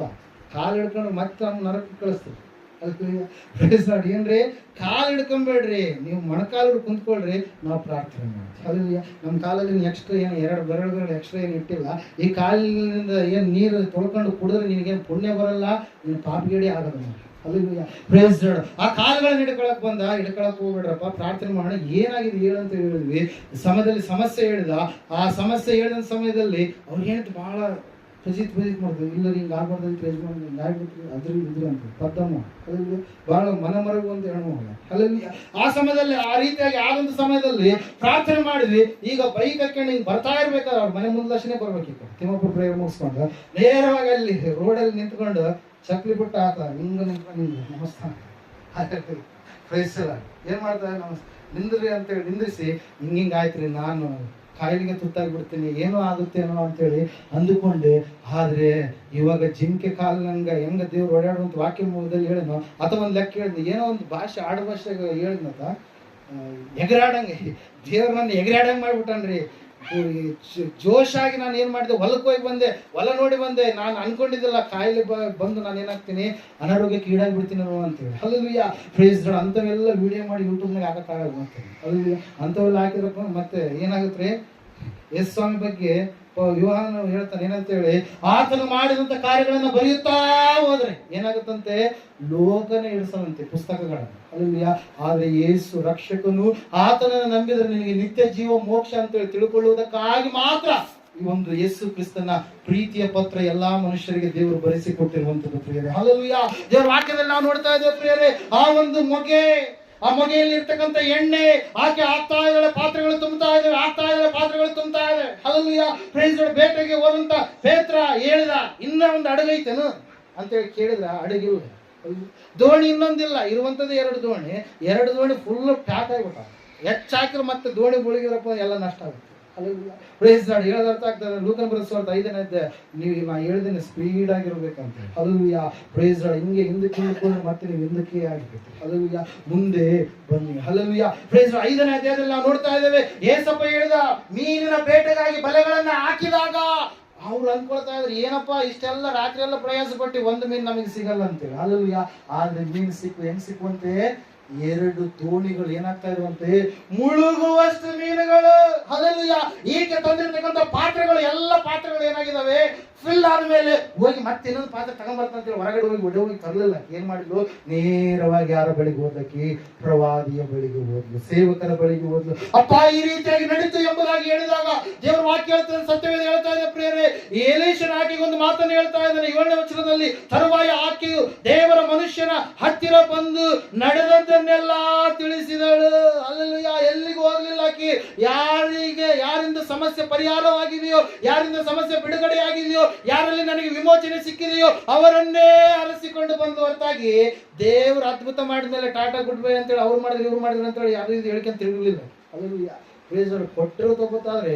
ಕಾಲು ಹಿಡ್ಕೊಂಡು ಮತ್ತೆ ಅವ್ನ ನರಕ್ಕೆ ಕಳಿಸ್ತೀವಿ. ಅದಕ್ಕೆ ಏನ್ರಿ? ಕಾಲು ಹಿಡ್ಕೊಂಬೇಡ್ರಿ, ನೀವು ಮೊಣಕಾಲು ಕುಂತ್ಕೊಳ್ರಿ, ನಾವು ಪ್ರಾರ್ಥನೆ ಮಾಡ್ತೀವಿ. ಅಲ್ಲಿ ನಮ್ಮ ಕಾಲಲ್ಲಿ ಎಕ್ಸ್ಟ್ರಾ ಏನು 2 ಬೆರಳುಗಳು ಎಕ್ಸ್ಟ್ರಾ ಏನು ಇಟ್ಟಿಲ್ಲ. ಈ ಕಾಲಿನಿಂದ ಏನು ನೀರು ತೊಳ್ಕೊಂಡು ಕುಡಿದ್ರೆ ನಿನಗೇನು ಪುಣ್ಯ ಬರಲ್ಲ, ನೀನು ಪಾಪಿಗೇಡಿ ಆಗೋದು. ಅಲ್ಲಿ ಪ್ರೈಸ್ ದಿ ಲಾರ್ಡ್. ಆ ಕಾಲುಗಳನ್ನ ಹಿಡ್ಕೊಳಕ್ ಹೋಗ್ಬೇಡ್ರಪ್ಪ, ಪ್ರಾರ್ಥನೆ ಮಾಡೋಣ. ಏನಾಗಿದೆ ಹೇಳಂತ ಹೇಳಿದ್ವಿ. ಸಮಯದಲ್ಲಿ ಸಮಸ್ಯೆ ಹೇಳಿದ. ಆ ಸಮಸ್ಯೆ ಹೇಳಿದ ಸಮಯದಲ್ಲಿ ಅವ್ರು ಹೇಳಿದ್ ಬಹಳ ಫಜಿತ್ ಮಾಡ್ತೀವಿ. ಇಲ್ಲ ಹಿಂಗೆ ಆಗ್ಬಾರ್ದಂತ ಅದ್ರ ಇದ್ರು ಅಂತ ಪದ್ದಮ್ಮ. ಅಲ್ಲಿ ಬಹಳ ಮನಮರಗುವಂತ ಹೆಣ್ಮಗಳು. ಅಲ್ಲಿ ಆ ಸಮಯದಲ್ಲಿ ಆ ರೀತಿಯಾಗಿ ಆದಂತ ಸಮಯದಲ್ಲಿ ಪ್ರಾರ್ಥನೆ ಮಾಡಿದ್ವಿ. ಈಗ ಬೈಕ್ ಹಾಕೊಂಡು ಹಿಂಗೆ ಬರ್ತಾ ಇರ್ಬೇಕಾದ್ರೆ ಅವ್ರ ಮನೆ ಮುಂದಲಕ್ಷಣೆ ಬರ್ಬೇಕಿತ್ತು. ತಿಮ್ಮಪ್ಪ ಪ್ರೇಯರ್ ಮುಗಿಸ್ಕೊಂಡು ನೇರವಾಗಿ ಅಲ್ಲಿ ರೋಡಲ್ಲಿ ನಿಂತ್ಕೊಂಡು ಚಕ್ಲಿ ಬಿಟ್ಟು ಆತ ಹಿಂಗ ನಿಂತ್ಕೊಂಡು ನಮಸ್ಕಾರ ಏನ್ ಮಾಡ್ತಾರೆ, ನಿಂದ್ರಿ ಅಂತೇಳಿ ನಿಂದ್ರಿಸಿ ಹಿಂಗ ಆಯ್ತ್ರಿ, ನಾನು ಕಾಯಿಲೆಗೆ ತುತ್ತಾಗ್ಬಿಡ್ತೀನಿ, ಏನೋ ಆಗುತ್ತೇನೋ ಅಂತೇಳಿ ಅಂದುಕೊಂಡೆ. ಆದ್ರೆ ಇವಾಗ ಜಿಂಕೆ ಕಾಲಿನಂಗ ಹೆಂಗ ದೇವ್ರು ಓಡಾಡುವಂತ ವಾಕ್ಯ ಮೂಲದಲ್ಲಿ ಹೇಳಿದ್ನೋ, ಅಥವಾ ಒಂದು ಲೆಕ್ಕ ಹೇಳಿದ್ನು, ಏನೋ ಒಂದು ಭಾಷೆ ಆಡು ಭಾಷೆ ಹೇಳಿದ್ನತ, ಎಗರಾಡಂಗೆ ದೇವ್ರು ನನ್ನ ಎಗರಾಡಂಗೆ ಮಾಡ್ಬಿಟ್ಟನ್ರಿ. ಜೋಶಾಗಿ ನಾನು ಏನು ಮಾಡಿದೆ, ಹೊಲಕ್ಕೆ ಹೋಗಿ ಬಂದೆ, ಹೊಲ ನೋಡಿ ಬಂದೆ. ನಾನು ಅನ್ಕೊಂಡಿದ್ದಿಲ್ಲ ಕಾಯಿಲೆ ಬಂದು ನಾನು ಏನಾಗ್ತೀನಿ, ಅನಾರೋಗ್ಯಕ್ಕೆ ಈಡಾಗಿ ಬಿಡ್ತೀನಿ ಅಂತೇಳಿ. Hallelujah, praise lord. ಅಂಥವೆಲ್ಲ ವಿಡಿಯೋ ಮಾಡಿ ಯೂಟ್ಯೂಬ್ನಾಗ ಹಾಕಕ್ಕಾಗಲ್ಲ ಮತ್ತೆ. ಹಲ್ಲೆಲೂಯಾ, ಅಂಥವೆಲ್ಲ ಹಾಕಿದ್ರಪ್ಪ ಮತ್ತೆ ಏನಾಗುತ್ತೆ ರೀ, ಯೇಸು ಸ್ವಾಮಿ ಬಗ್ಗೆ ಯೋಹಾನ ಹೇಳ್ತಾನೆ ಏನಂತೇಳಿ, ಆತನು ಮಾಡಿದಂತ ಕಾರ್ಯಗಳನ್ನ ಬರೆಯುತ್ತಾ ಹೋದ್ರೆ ಏನಾಗುತ್ತಂತೆ, ಲೋಕನೇ ಇಳಿಸದಂತೆ ಪುಸ್ತಕಗಳನ್ನು. ಹಲ್ಲೆಲೂಯಾ. ಆದ್ರೆ ಯೇಸು ರಕ್ಷಕನು, ಆತನನ್ನು ನಂಬಿದ್ರೆ ನಿನಗೆ ನಿತ್ಯ ಜೀವ ಮೋಕ್ಷ ಅಂತೇಳಿ ತಿಳ್ಕೊಳ್ಳುವುದಕ್ಕಾಗಿ ಮಾತ್ರ ಈ ಒಂದು ಯೇಸು ಕ್ರಿಸ್ತನ ಪ್ರೀತಿಯ ಪತ್ರ ಎಲ್ಲಾ ಮನುಷ್ಯರಿಗೆ ದೇವರು ಬರೆಸಿಕೊಟ್ಟಿರುವಂತದ್ದು ಪ್ರಿಯರೇ. ಹಲ್ಲೆಲೂಯಾ. ದೇವರ ವಾಕ್ಯದಲ್ಲಿ ನಾವು ನೋಡ್ತಾ ಇದ್ದೇವೆ ಪ್ರಿಯರೇ, ಆ ಒಂದು ಆ ಮೊಗೆಯಲ್ಲಿ ಇರ್ತಕ್ಕಂಥ ಎಣ್ಣೆ ಆಕೆ ಆಗ್ತಾ ಇದ್ದಾಳೆ, ಪಾತ್ರೆಗಳು ತುಂಬ್ತಾ ಇದ್ದಾವೆ, ಆಗ್ತಾ ಇದ್ದಾಳೆ, ಪಾತ್ರೆಗಳು ತುಂಬ್ತಾ ಇದೆ. ಹಲ್ಲೆಲೂಯಾ. ಫ್ರೆಂಡ್ಸ್, ಬೇಟೆಗೆ ಹೋದಂತ ಪೇತ್ರ ಹೇಳಿದ, ಇನ್ನ ಒಂದು ಹಡಗೈತೇನು ಅಂತೇಳಿ ಕೇಳಿದ್ರ, ಹಡಗಿಲ್ಲ. ದೋಣಿ ಇನ್ನೊಂದಿಲ್ಲ, ಇರುವಂತದ್ದು ಎರಡು ದೋಣಿ ಫುಲ್ ಪ್ಯಾಕ್ ಆಗಿಬಿಟ್ಟ. ಹೆಚ್ಚಾಕಿದ್ರೆ ಮತ್ತೆ ದೋಣಿ ಮುಳುಗಿರಪ್ಪ ಎಲ್ಲ ನಷ್ಟ ಆಗುತ್ತೆ. Praise lord. ಹೇಳೋದು ಅರ್ಥ ಆಗ್ತದೆ. ಲೂಕನ ಬರೆಸುವಂತ 5ನೇ ಅಧ್ಯಾಯ ನೀವು ನಾ ಹೇಳಿದ್ದೇನೆ ಸ್ಪೀಡ್ ಆಗಿರ್ಬೇಕಂತ. ಹಲ್ಲೆಲೂಯಾ. Praise lord. ಹಿಂಗೆ ಹಿಂದಕ್ಕೆ ಹೋದ್ರೆ ಮತ್ತೆ ನೀವು ಹಿಂದಕ್ಕೆ ಆಗಿರ್ಬೇಕು. ಹಲ್ಲೆಲೂಯಾ. ಮುಂದೆ ಬನ್ನಿ. ಹಲ್ಲೆಲೂಯಾ. Praise lord. 5ನೇ ಅಧ್ಯಾಯದಲ್ಲಿ ನಾವು ನೋಡ್ತಾ ಇದ್ದೇವೆ, ಏಸಪ್ಪ ಹೇಳಿದ, ಮೀನಿನ ಬೇಟೆಗಾಗಿ ಬಲೆಗಳನ್ನ ಹಾಕಿದಾಗ ಅವ್ರು ಅನ್ಕೊಳ್ತಾ ಇದ್ರು, ಏನಪ್ಪಾ ಇಷ್ಟೆಲ್ಲ ರಾತ್ರಿ ಎಲ್ಲ ಪ್ರಯಾಸ ಪಟ್ಟು ಒಂದು ಮೀನು ನಮಗೆ ಸಿಗಲ್ಲ ಅಂತೇಳಿ. ಹಲ್ಲೆಲೂಯಾ. ಆದ್ರೆ ಮೀನು ಹೆಂಗ್ ಸಿಕ್ಕುವಂತೆ, 2 ದೋಣಿಗಳು ಏನಾಗ್ತಾ ಇರುವಂತೆ, ಮುಳುಗುವಷ್ಟು ಮೀನುಗಳು. ಹಲ್ಲೆಲೂಯಾ. ಈಕೆ ತಂದಿರ್ತಕ್ಕಂಥ ಪಾತ್ರೆಗಳು, ಎಲ್ಲ ಪಾತ್ರೆಗಳು ಏನಾಗಿದ್ದಾವೆ, ಫಿಲ್ ಆದ್ಮೇಲೆ ಹೋಗಿ ಮತ್ತೆ ಇನ್ನೊಂದು ಪಾತ್ರೆ ತಗೊಂಡ್ಬರ್ತಂತೇಳಿ ಹೊರಗಡೆ ಹೋಗಿ ತರಲಿಲ್ಲ. ಏನ್ ಮಾಡಿದ್ಲು, ನೇರವಾಗಿ ಯಾರ ಬಳಿಗೆ ಹೋದಕ್ಕೆ, ಪ್ರವಾದಿಯ ಬಳಿಗೆ ಹೋದ್ಲು, ಸೇವಕರ ಬಳಿಗೆ ಹೋದ್ಲು. ಅಪ್ಪ ಈ ರೀತಿಯಾಗಿ ನಡೀತು ಎಂಬುದಾಗಿ ಹೇಳಿದಾಗ ದೇವರ ವಾಕ್ಯ ಹೇಳ್ತಾನೆ, ಸತ್ಯವೇದ ಹೇಳ್ತಾ ಇದೆ ಪ್ರಿಯರೇ. ಎಲೀಷನ ಆಕೆಗೆ ಒಂದು ಮಾತನ್ನು ಹೇಳ್ತಾ ಇದ್ದಾನೆ 7ನೇ ವಚನದಲ್ಲಿ, ತರುವಾಯ ಆಕೆಯು ದೇವರ ಮನುಷ್ಯನ ಹತ್ತಿರ ಬಂದು ನಡೆದದ್ದನ್ನೆಲ್ಲ ತಿಳಿಸಿದಳು. ಹಲ್ಲೆಲೂಯಾ. ಎಲ್ಲಿಗೂ ಹೋಗ್ಲಿಲ್ಲ ಆಕೆ. ಯಾರಿಂದ ಸಮಸ್ಯೆ ಪರಿಹಾರವಾಗಿದೆಯೋ, ಯಾರಿಂದ ಸಮಸ್ಯೆ ಬಿಡುಗಡೆಯಾಗಿದೆಯೋ, ಯಾರಲ್ಲಿ ನನಗೆ ವಿಮೋಚನೆ ಸಿಕ್ಕಿದೆಯೋ ಅವರನ್ನೇ ಅರಸಿಕೊಂಡು ಬಂದು ಹೊರತಾಗಿ ದೇವರು ಅದ್ಭುತ ಮಾಡಿದ್ಮೇಲೆ ಟಾಟಾ ಗುಡ್ ಬೈ ಅಂತೇಳಿ ಅವ್ರು ಮಾಡಿದ್ರು ಇವ್ರು ಮಾಡಿದ್ರು ಅಂತೇಳಿ ಯಾರು ಇದು ಹೇಳ್ಕೊಂತ ತಿರುಗಲಿಲ್ಲ. ಹಲ್ಲೆಲೂಯಾ. Praise lord. ಕೊಟ್ಟರು ತಗೋತಾದ್ರೆ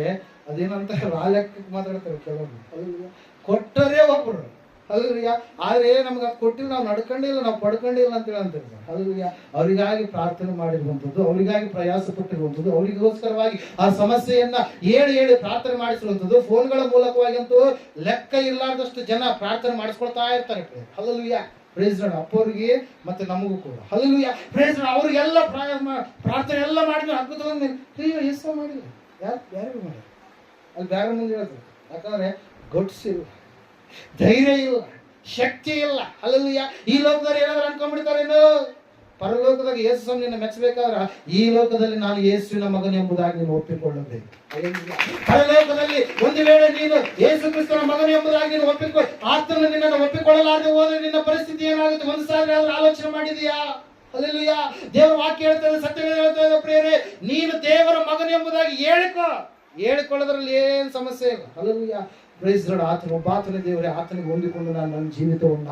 ಅದೇನಂತ ರಾಲೆಕ್ಕ ಮಾತಾಡ್ತಾರೆ ಕೆಲವರು. ಹಲ್ಲೆಲೂಯಾ. ಕೊಟ್ಟರೇ ಒಬ್ಬರು. ಹಲ್ಲೆಲೂಯಾ. ಆದ್ರೆ ನಮ್ಗೆ ಅದು ಕೊಟ್ಟಿಲ್ಲ, ನಾವು ನಡ್ಕೊಂಡಿಲ್ಲ, ನಾವು ಪಡ್ಕೊಂಡಿಲ್ಲ ಅಂತೇಳಿ ಅಂತಿರ್ತಾರೆ. ಹಲ್ಲೆಲೂಯಾ. ಅವರಿಗಾಗಿ ಪ್ರಾರ್ಥನೆ ಮಾಡಿರುವಂಥದ್ದು, ಅವರಿಗಾಗಿ ಪ್ರಯಾಸ ಪಟ್ಟಿರುವಂಥದ್ದು, ಅವರಿಗೋಸ್ಕರವಾಗಿ ಆ ಸಮಸ್ಯೆಯನ್ನ ಹೇಳಿ ಪ್ರಾರ್ಥನೆ ಮಾಡಿಸುವಂಥದ್ದು. ಫೋನ್ಗಳ ಮೂಲಕವಾಗಿ ಅಂತೂ ಲೆಕ್ಕ ಇಲ್ಲಾರ್ದಷ್ಟು ಜನ ಪ್ರಾರ್ಥನೆ ಮಾಡಿಸ್ಕೊಳ್ತಾ ಇರ್ತಾರೆ. ಹಲ್ಲೆಲೂಯಾ. Praise lord. ಅಪ್ಪವ್ರಿಗೆ ಮತ್ತೆ ನಮಗೂ ಕೂಡ. ಹಲ್ಲೆಲೂಯಾ. Praise lord. ಅವ್ರಿಗೆಲ್ಲ ಪ್ರಾರ್ಥನೆ ಎಲ್ಲ ಮಾಡಿದ್ರೆ ಅದ್ಭುತವಾಗಿ ಎಷ್ಟು ಮಾಡಿಲ್ಲ, ಯಾರಿಗೂ ಮಾಡಿ ಅಲ್ಲಿ ಬ್ಯಾಗ ಮುಂದೆ ಹೇಳ್ತಾರೆ. ಯಾಕಂದ್ರೆ ಗೊಡ್ಸಿಲ್ಲ, ಧೈರ್ಯ ಇಲ್ಲ, ಶಕ್ತಿ ಇಲ್ಲ. ಹಲ್ಲೆಲೂಯಾ. ಈ ಲೋಕದಲ್ಲಿ ಏನಾದ್ರು ಅನ್ಕೊಂಡ್ಬಿಡ್ತಾರೇನು, ಪರಲೋಕದಾಗ ಯೇಸು ನಿನ್ನ ಮೆಚ್ಚಬೇಕಾದ್ರ ಈ ಲೋಕದಲ್ಲಿ ನಾನು ಯೇಸುವಿನ ಮಗನ ಎಂಬುದಾಗಿ ನೀನು ಒಪ್ಪಿಕೊಳ್ಳಬೇಕು. ಪರಲೋಕದಲ್ಲಿ ಒಂದು ವೇಳೆ ನೀನು ಯೇಸು ಕ್ರಿಸ್ತನ ಮಗನ ಎಂಬುದಾಗಿ ನೀನು ಆತನ ನಿನ್ನನ್ನು ಒಪ್ಪಿಕೊಳ್ಳಲಾರದೆ ಹೋದ್ರೆ ನಿನ್ನ ಪರಿಸ್ಥಿತಿ ಏನಾಗುತ್ತೆ, ಒಂದು ಸಾರಿ ಆದ್ರೂ ಆಲೋಚನೆ ಮಾಡಿದೀಯಾ? ಹಲ್ಲೆಲೂಯಾ. ದೇವರ ವಾಕ್ಯ ಹೇಳ್ತದೆ, ಸತ್ಯವೇದ ಹೇಳ್ತಾ ಇದೆ ಪ್ರಿಯರೇ, ನೀನು ದೇವರ ಮಗನ ಎಂಬುದಾಗಿ ಹೇಳಿಕೊಳ್ಳೋದ್ರಲ್ಲಿ ಏನ್ ಸಮಸ್ಯೆ ಇಲ್ಲ. ಹಲ್ಲೆಲೂಯಾ. Praise lord. ಆತನು ಒಬ್ಬಾತನೇ ದೇವರೇ, ಆತನಿಗೆ ಹೊಂದಿಕೊಂಡು ನಾನು ನನ್ನ ಜೀವಿತವನ್ನ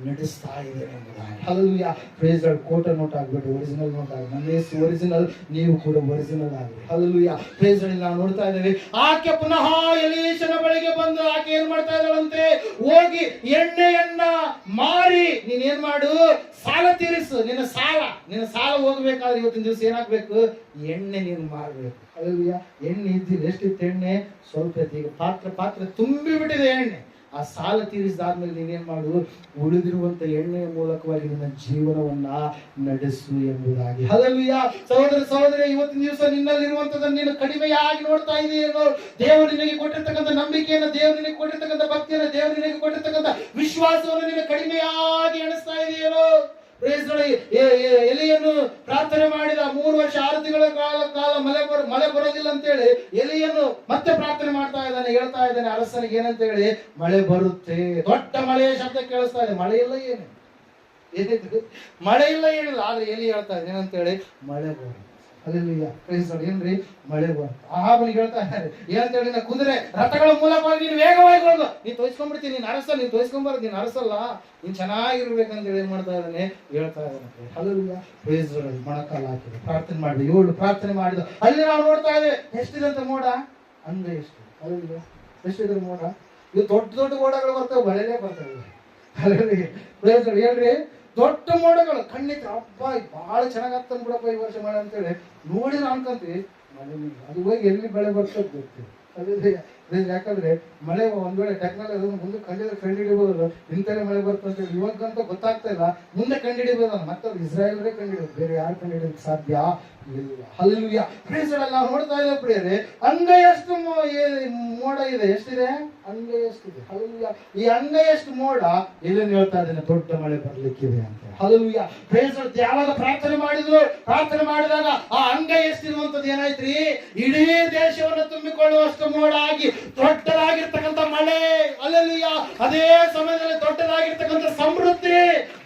ನಡೆಸ್ತಾ ಇದ್ದೇನೆ ಎಂಬುದಾಗಿ. ಹಲ್ಲೆಲೂಯಾ. Praise Lord. ಕೋಟ ನೋಟ್ ಆಗ್ಬೇಡಿ, ಒರಿಜಿನಲ್ ನೋಟ್ ಆಗಿ. ನನ್ನ ಹೆಸರು ಒರಿಜಿನಲ್, ನೀವು ಕೂಡ ಒರಿಜಿನಲ್ ಆಗಿ. ಹಲ್ಲೆಲೂಯಾ. Praise lord. ನಾವು ನೋಡ್ತಾ ಇದ್ದೇವೆ, ಆಕೆ ಪುನಃ ಎಲೀಷನ ಬಳಿಗೆ ಬಂದು ಆಕೆ ಏನ್ ಮಾಡ್ತಾ ಇದ್ದಾಳಂತೆ, ಹೋಗಿ ಎಣ್ಣೆಯನ್ನ ಮಾರಿ ನೀನೇನ್ ಮಾಡು, ಸಾಲ ತೀರಿಸು. ನಿನ್ನ ಸಾಲ ಹೋಗ್ಬೇಕಾದ್ರೆ ಇವತ್ತಿನ ದಿವಸ ಏನಾಗ್ಬೇಕು, ಎಣ್ಣೆ ನೀನು ಮಾರ್ಬೇಕು. ಹಲ್ಲೆಲೂಯಾ. ಎಣ್ಣೆ ಇದ್ದಿಲ್ಲ, ಎಷ್ಟಿತ್ತು ಎಣ್ಣೆ, ಸ್ವಲ್ಪ ಇತ್ತು. ಈಗ ಪಾತ್ರೆ ತುಂಬಿ ಬಿಟ್ಟಿದೆ ಎಣ್ಣೆ. ಆ ಸಾಲ ತೀರಿಸಿದಾದ್ಮೇಲೆ ನೀನೇನ್ ಮಾಡು, ಉಳಿದಿರುವಂತ ಎಣ್ಣೆಯ ಮೂಲಕವಾಗಿ ನಿನ್ನ ಜೀವನವನ್ನ ನಡೆಸು ಎಂಬುದಾಗಿ. ಹಲ್ಲೆಲೂಯಾ. ಸಹೋದರ, ಇವತ್ತಿನ ದಿವಸ ನಿನ್ನಲ್ಲಿರುವಂತದನ್ನು ನೀನು ಕಡಿಮೆಯಾಗಿ ನೋಡ್ತಾ ಇದೆಯೇನೋ. ದೇವರು ನಿನಗೆ ಕೊಟ್ಟಿರ್ತಕ್ಕಂಥ ನಂಬಿಕೆಯನ್ನು, ದೇವರು ನಿನಗೆ ಕೊಟ್ಟಿರ್ತಕ್ಕಂಥ ಭಕ್ತಿಯನ್ನು, ದೇವರು ನಿನಗೆ ಕೊಟ್ಟಿರ್ತಕ್ಕಂಥ ವಿಶ್ವಾಸವನ್ನು ನೀನು ಕಡಿಮೆಯಾಗಿ ಎಣಿಸ್ತಾ ಇದೆಯೇನೋ. ಎಲಿಯನ್ನು ಪ್ರಾರ್ಥನೆ ಮಾಡಿದ 3 ವರ್ಷ 6 ತಿಂಗಳ ಕಾಲ ಮಳೆ ಬರೋದಿಲ್ಲ ಅಂತೇಳಿ ಎಲಿಯನ್ನು ಮತ್ತೆ ಪ್ರಾರ್ಥನೆ ಮಾಡ್ತಾ ಇದ್ದಾನೆ. ಹೇಳ್ತಾ ಇದ್ದಾನೆ ಅರಸನಿಗೆ ಏನಂತ ಹೇಳಿ, ಮಳೆ ಬರುತ್ತೆ. ದೊಡ್ಡ ಮಳೆಯ ಶಬ್ದ ಕೇಳಿಸ್ತಾ ಇದೆ. ಮಳೆ ಇಲ್ಲ, ಏನಿದೆ, ಮಳೆ ಇಲ್ಲ, ಏನಿಲ್ಲ. ಆದ್ರೆ ಎಲಿ ಹೇಳ್ತಾ ಇದೆ ಏನಂತ ಹೇಳಿ, ಮಳೆ ಬರುತ್ತೆ. ಹಲ್ಲೆಲೂಯಾ. Praise lord. ಏನ್ರಿ, ಮಳೆ ಬರುತ್ತೆ. ಆಹಾಬನಿಗೆ ಹೇಳ್ತಾ ಇದ್ದಾರೆ ಏನಂತ ಹೇಳಿ, ನಿನ್ನ ಕುದುರೆ ರಥಗಳ ಮೂಲಕವಾಗಿ ನೀನು ವೇಗವಾಗಿ ಹೋಗು, ನೀನು ತೋರಿಸ್ಕೊಂಡ್ಬಿಡ್ತೀನಿ, ನೀನು ಅರಸ, ನೀನು ತೋರಿಸ್ಕೊಂಬಾರ, ನೀನು ಅರಸಲ್ಲ, ನೀನು ಚೆನ್ನಾಗಿರ್ಬೇಕಂತ ಹೇಳಿ ಏನ್ ಮಾಡ್ತಾ ಇದ್ದಾನೆ, ಹೇಳ್ತಾ ಇದ್ದಾನೆ. ಹಲ್ಲೆಲೂಯಾ. Praise lord. ಮೊಣಕಾಲ ಹಾಕಿದೆ, ಪ್ರಾರ್ಥನೆ ಮಾಡಿದ, 7 ಪ್ರಾರ್ಥನೆ ಮಾಡಿದ. ಅಲ್ಲಿ ನಾವು ನೋಡ್ತಾ ಇದ್ದೇವೆ ಎಷ್ಟಿದಂತ ಮೋಡ, ಅಂದ್ರೆ ಎಷ್ಟು. ಹಲ್ಲೆಲೂಯಾ. ಎಷ್ಟಿದೆ ಮೋಡ. ಇದು ದೊಡ್ಡ ಮೋಡಗಳು ಬರ್ತವೆ, ಮಳೆನೇ ಬರ್ತವೆ. ಹಲ್ಲೆಲೂಯಾ. Praise lord. ಹೇಳ್ರಿ, ದೊಡ್ಡ ಮೋಡಗಳು ಕಣ್ಣಿತ್ತು. ಹಬ್ಬ ಬಹಳ ಚೆನ್ನಾಗಾಗ್ತಾನೆ ಬಿಡಪ್ಪ ಈ ವರ್ಷ ಮಳೆ ಅಂತೇಳಿ ನೋಡಿದ್ರೆ ಅನ್ಕೊಂತೀವಿ, ಮಳೆನೇ ಅದು ಹೋಗಿ ಎಲ್ಲಿ ಬೆಳೆ ಬರ್ತದೆ ಗೊತ್ತಿಲ್ಲ. ಅದೇ ಯಾಕಂದ್ರೆ ಮಳೆ ಒಂದ್ ವೇಳೆ ಟೆಕ್ನಾಲಜಿ ಮುಂದೆ ಕಂಡು ಹಿಡಿಬಹುದು, ಇಂಥಲ್ಲೇ ಮಳೆ ಬರ್ತದೆ ಇವಾಗಂತ ಗೊತ್ತಾಗ್ತಾ ಇಲ್ಲ, ಮುಂದೆ ಕಂಡು ಹಿಡಿಬೋದ ಮತ್ತೆ ಇಸ್ರಾಯೇಲ್ರೇ ಕಂಡು ಹಿಡಿಯೋದು, ಬೇರೆ ಯಾರು ಕಂಡು ಹಿಡಿಯೋದಕ್ಕೆ ಸಾಧ್ಯ ಇಲ್ಲ. ಹಲ್ಲೆಲೂಯಾ. ಪ್ರಿಯರೇ, ನಾವು ನೋಡ್ತಾ ಇದ್ದೇವೆ ಪ್ರಿಯರೇ, ಅಂಗೈಯಷ್ಟು ಮೋಡ ಇದೆ. ಎಷ್ಟಿದೆ? ಅಂಗೈಯಷ್ಟಿದೆ. ಹಲ್ಲೆಲೂಯಾ. ಈ ಅಂಗೈಯಷ್ಟು ಮೋಡ ಎಲ್ಲಿ ಹೇಳ್ತಾ ಇದ್ದೇನೆ, ದೊಡ್ಡ ಮಳೆ ಬರ್ಲಿಕ್ಕಿದೆ ಅಂತ. ಹಲ್ಲೆಲೂಯಾ. ಪ್ರಿಯರೇ, ಯಾವಾಗ ಪ್ರಾರ್ಥನೆ ಮಾಡಿದಾಗ ಆ ಅಂಗೈ ಎಷ್ಟಿರುವಂತದ್ದು ಏನಾಯ್ತ್ರಿ, ಇಡೀ ದೇಶವನ್ನು ತುಂಬಿಕೊಳ್ಳುವಷ್ಟು ಮೋಡ ಆಗಿ ದೊಡ್ಡದಾಗಿರ್ತಕ್ಕಂಥ ಮಳೆ. ಹಲ್ಲೆಲೂಯಾ. ಅದೇ ಸಮಯದಲ್ಲಿ ದೊಡ್ಡದಾಗಿರ್ತಕ್ಕಂಥ ಸಮೃದ್ಧಿ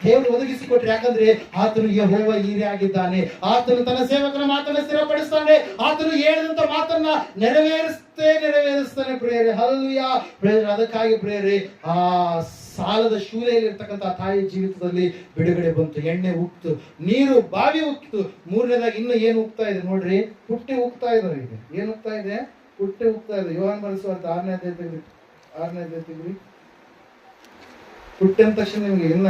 ದೇವರು ಒದಗಿಸಿಕೊಟ್ರಿ. ಯಾಕಂದ್ರೆ ಆತನು ಯೆಹೋವ ಈರೆ ಆಗಿದ್ದಾನೆ, ಆತನು ತನ್ನ ಸೇವಕನ ಮಾತನ್ನ ಸ್ಥಿರಪಡಿಸ್ತಾನೆ, ಆತನು ಹೇಳಿದಂತ ಮಾತನ್ನ ನೆರವೇರಿಸ್ತಾನೆ ಪ್ರಿಯರೇ. ಹಲ್ಲೆಲೂಯಾ. ಪ್ರಿಯರೇ, ಅದಕ್ಕಾಗಿ ಪ್ರಿಯರೇ, ಆ ಸಾಲದ ಶೂಲೆಯಲ್ಲಿ ಇರ್ತಕ್ಕಂಥ ತಾಯಿ ಜೀವಿತದಲ್ಲಿ ಬಿಡುಗಡೆ ಬಂತು, ಎಣ್ಣೆ ಉಕ್ತು, ನೀರು ಬಾವಿ ಉಕ್ತು. ಮೂರನೇದಾಗಿ ಇನ್ನು ಏನು ಉಕ್ತಾ ಇದೆ ನೋಡ್ರಿ, ಪುಟ್ಟಿ ಉಕ್ತಾ ಇದ್ದಾರೆ. ಈಗ ಏನು ಉಕ್ತಾ ಇದೆ? ಪುಟ್ಟಿ ಉಕ್ತಾ ಇದೆ. ಯೋಹಾನ ಬರೆಸುವಂತ 6ನೇ ಅಧ್ಯಾಯ ತೆಗ್ರಿ. ಪುಟ್ಟಿ ಅಂದ ತಕ್ಷಣ ನಿಮ್ಗೆ ಇನ್ನ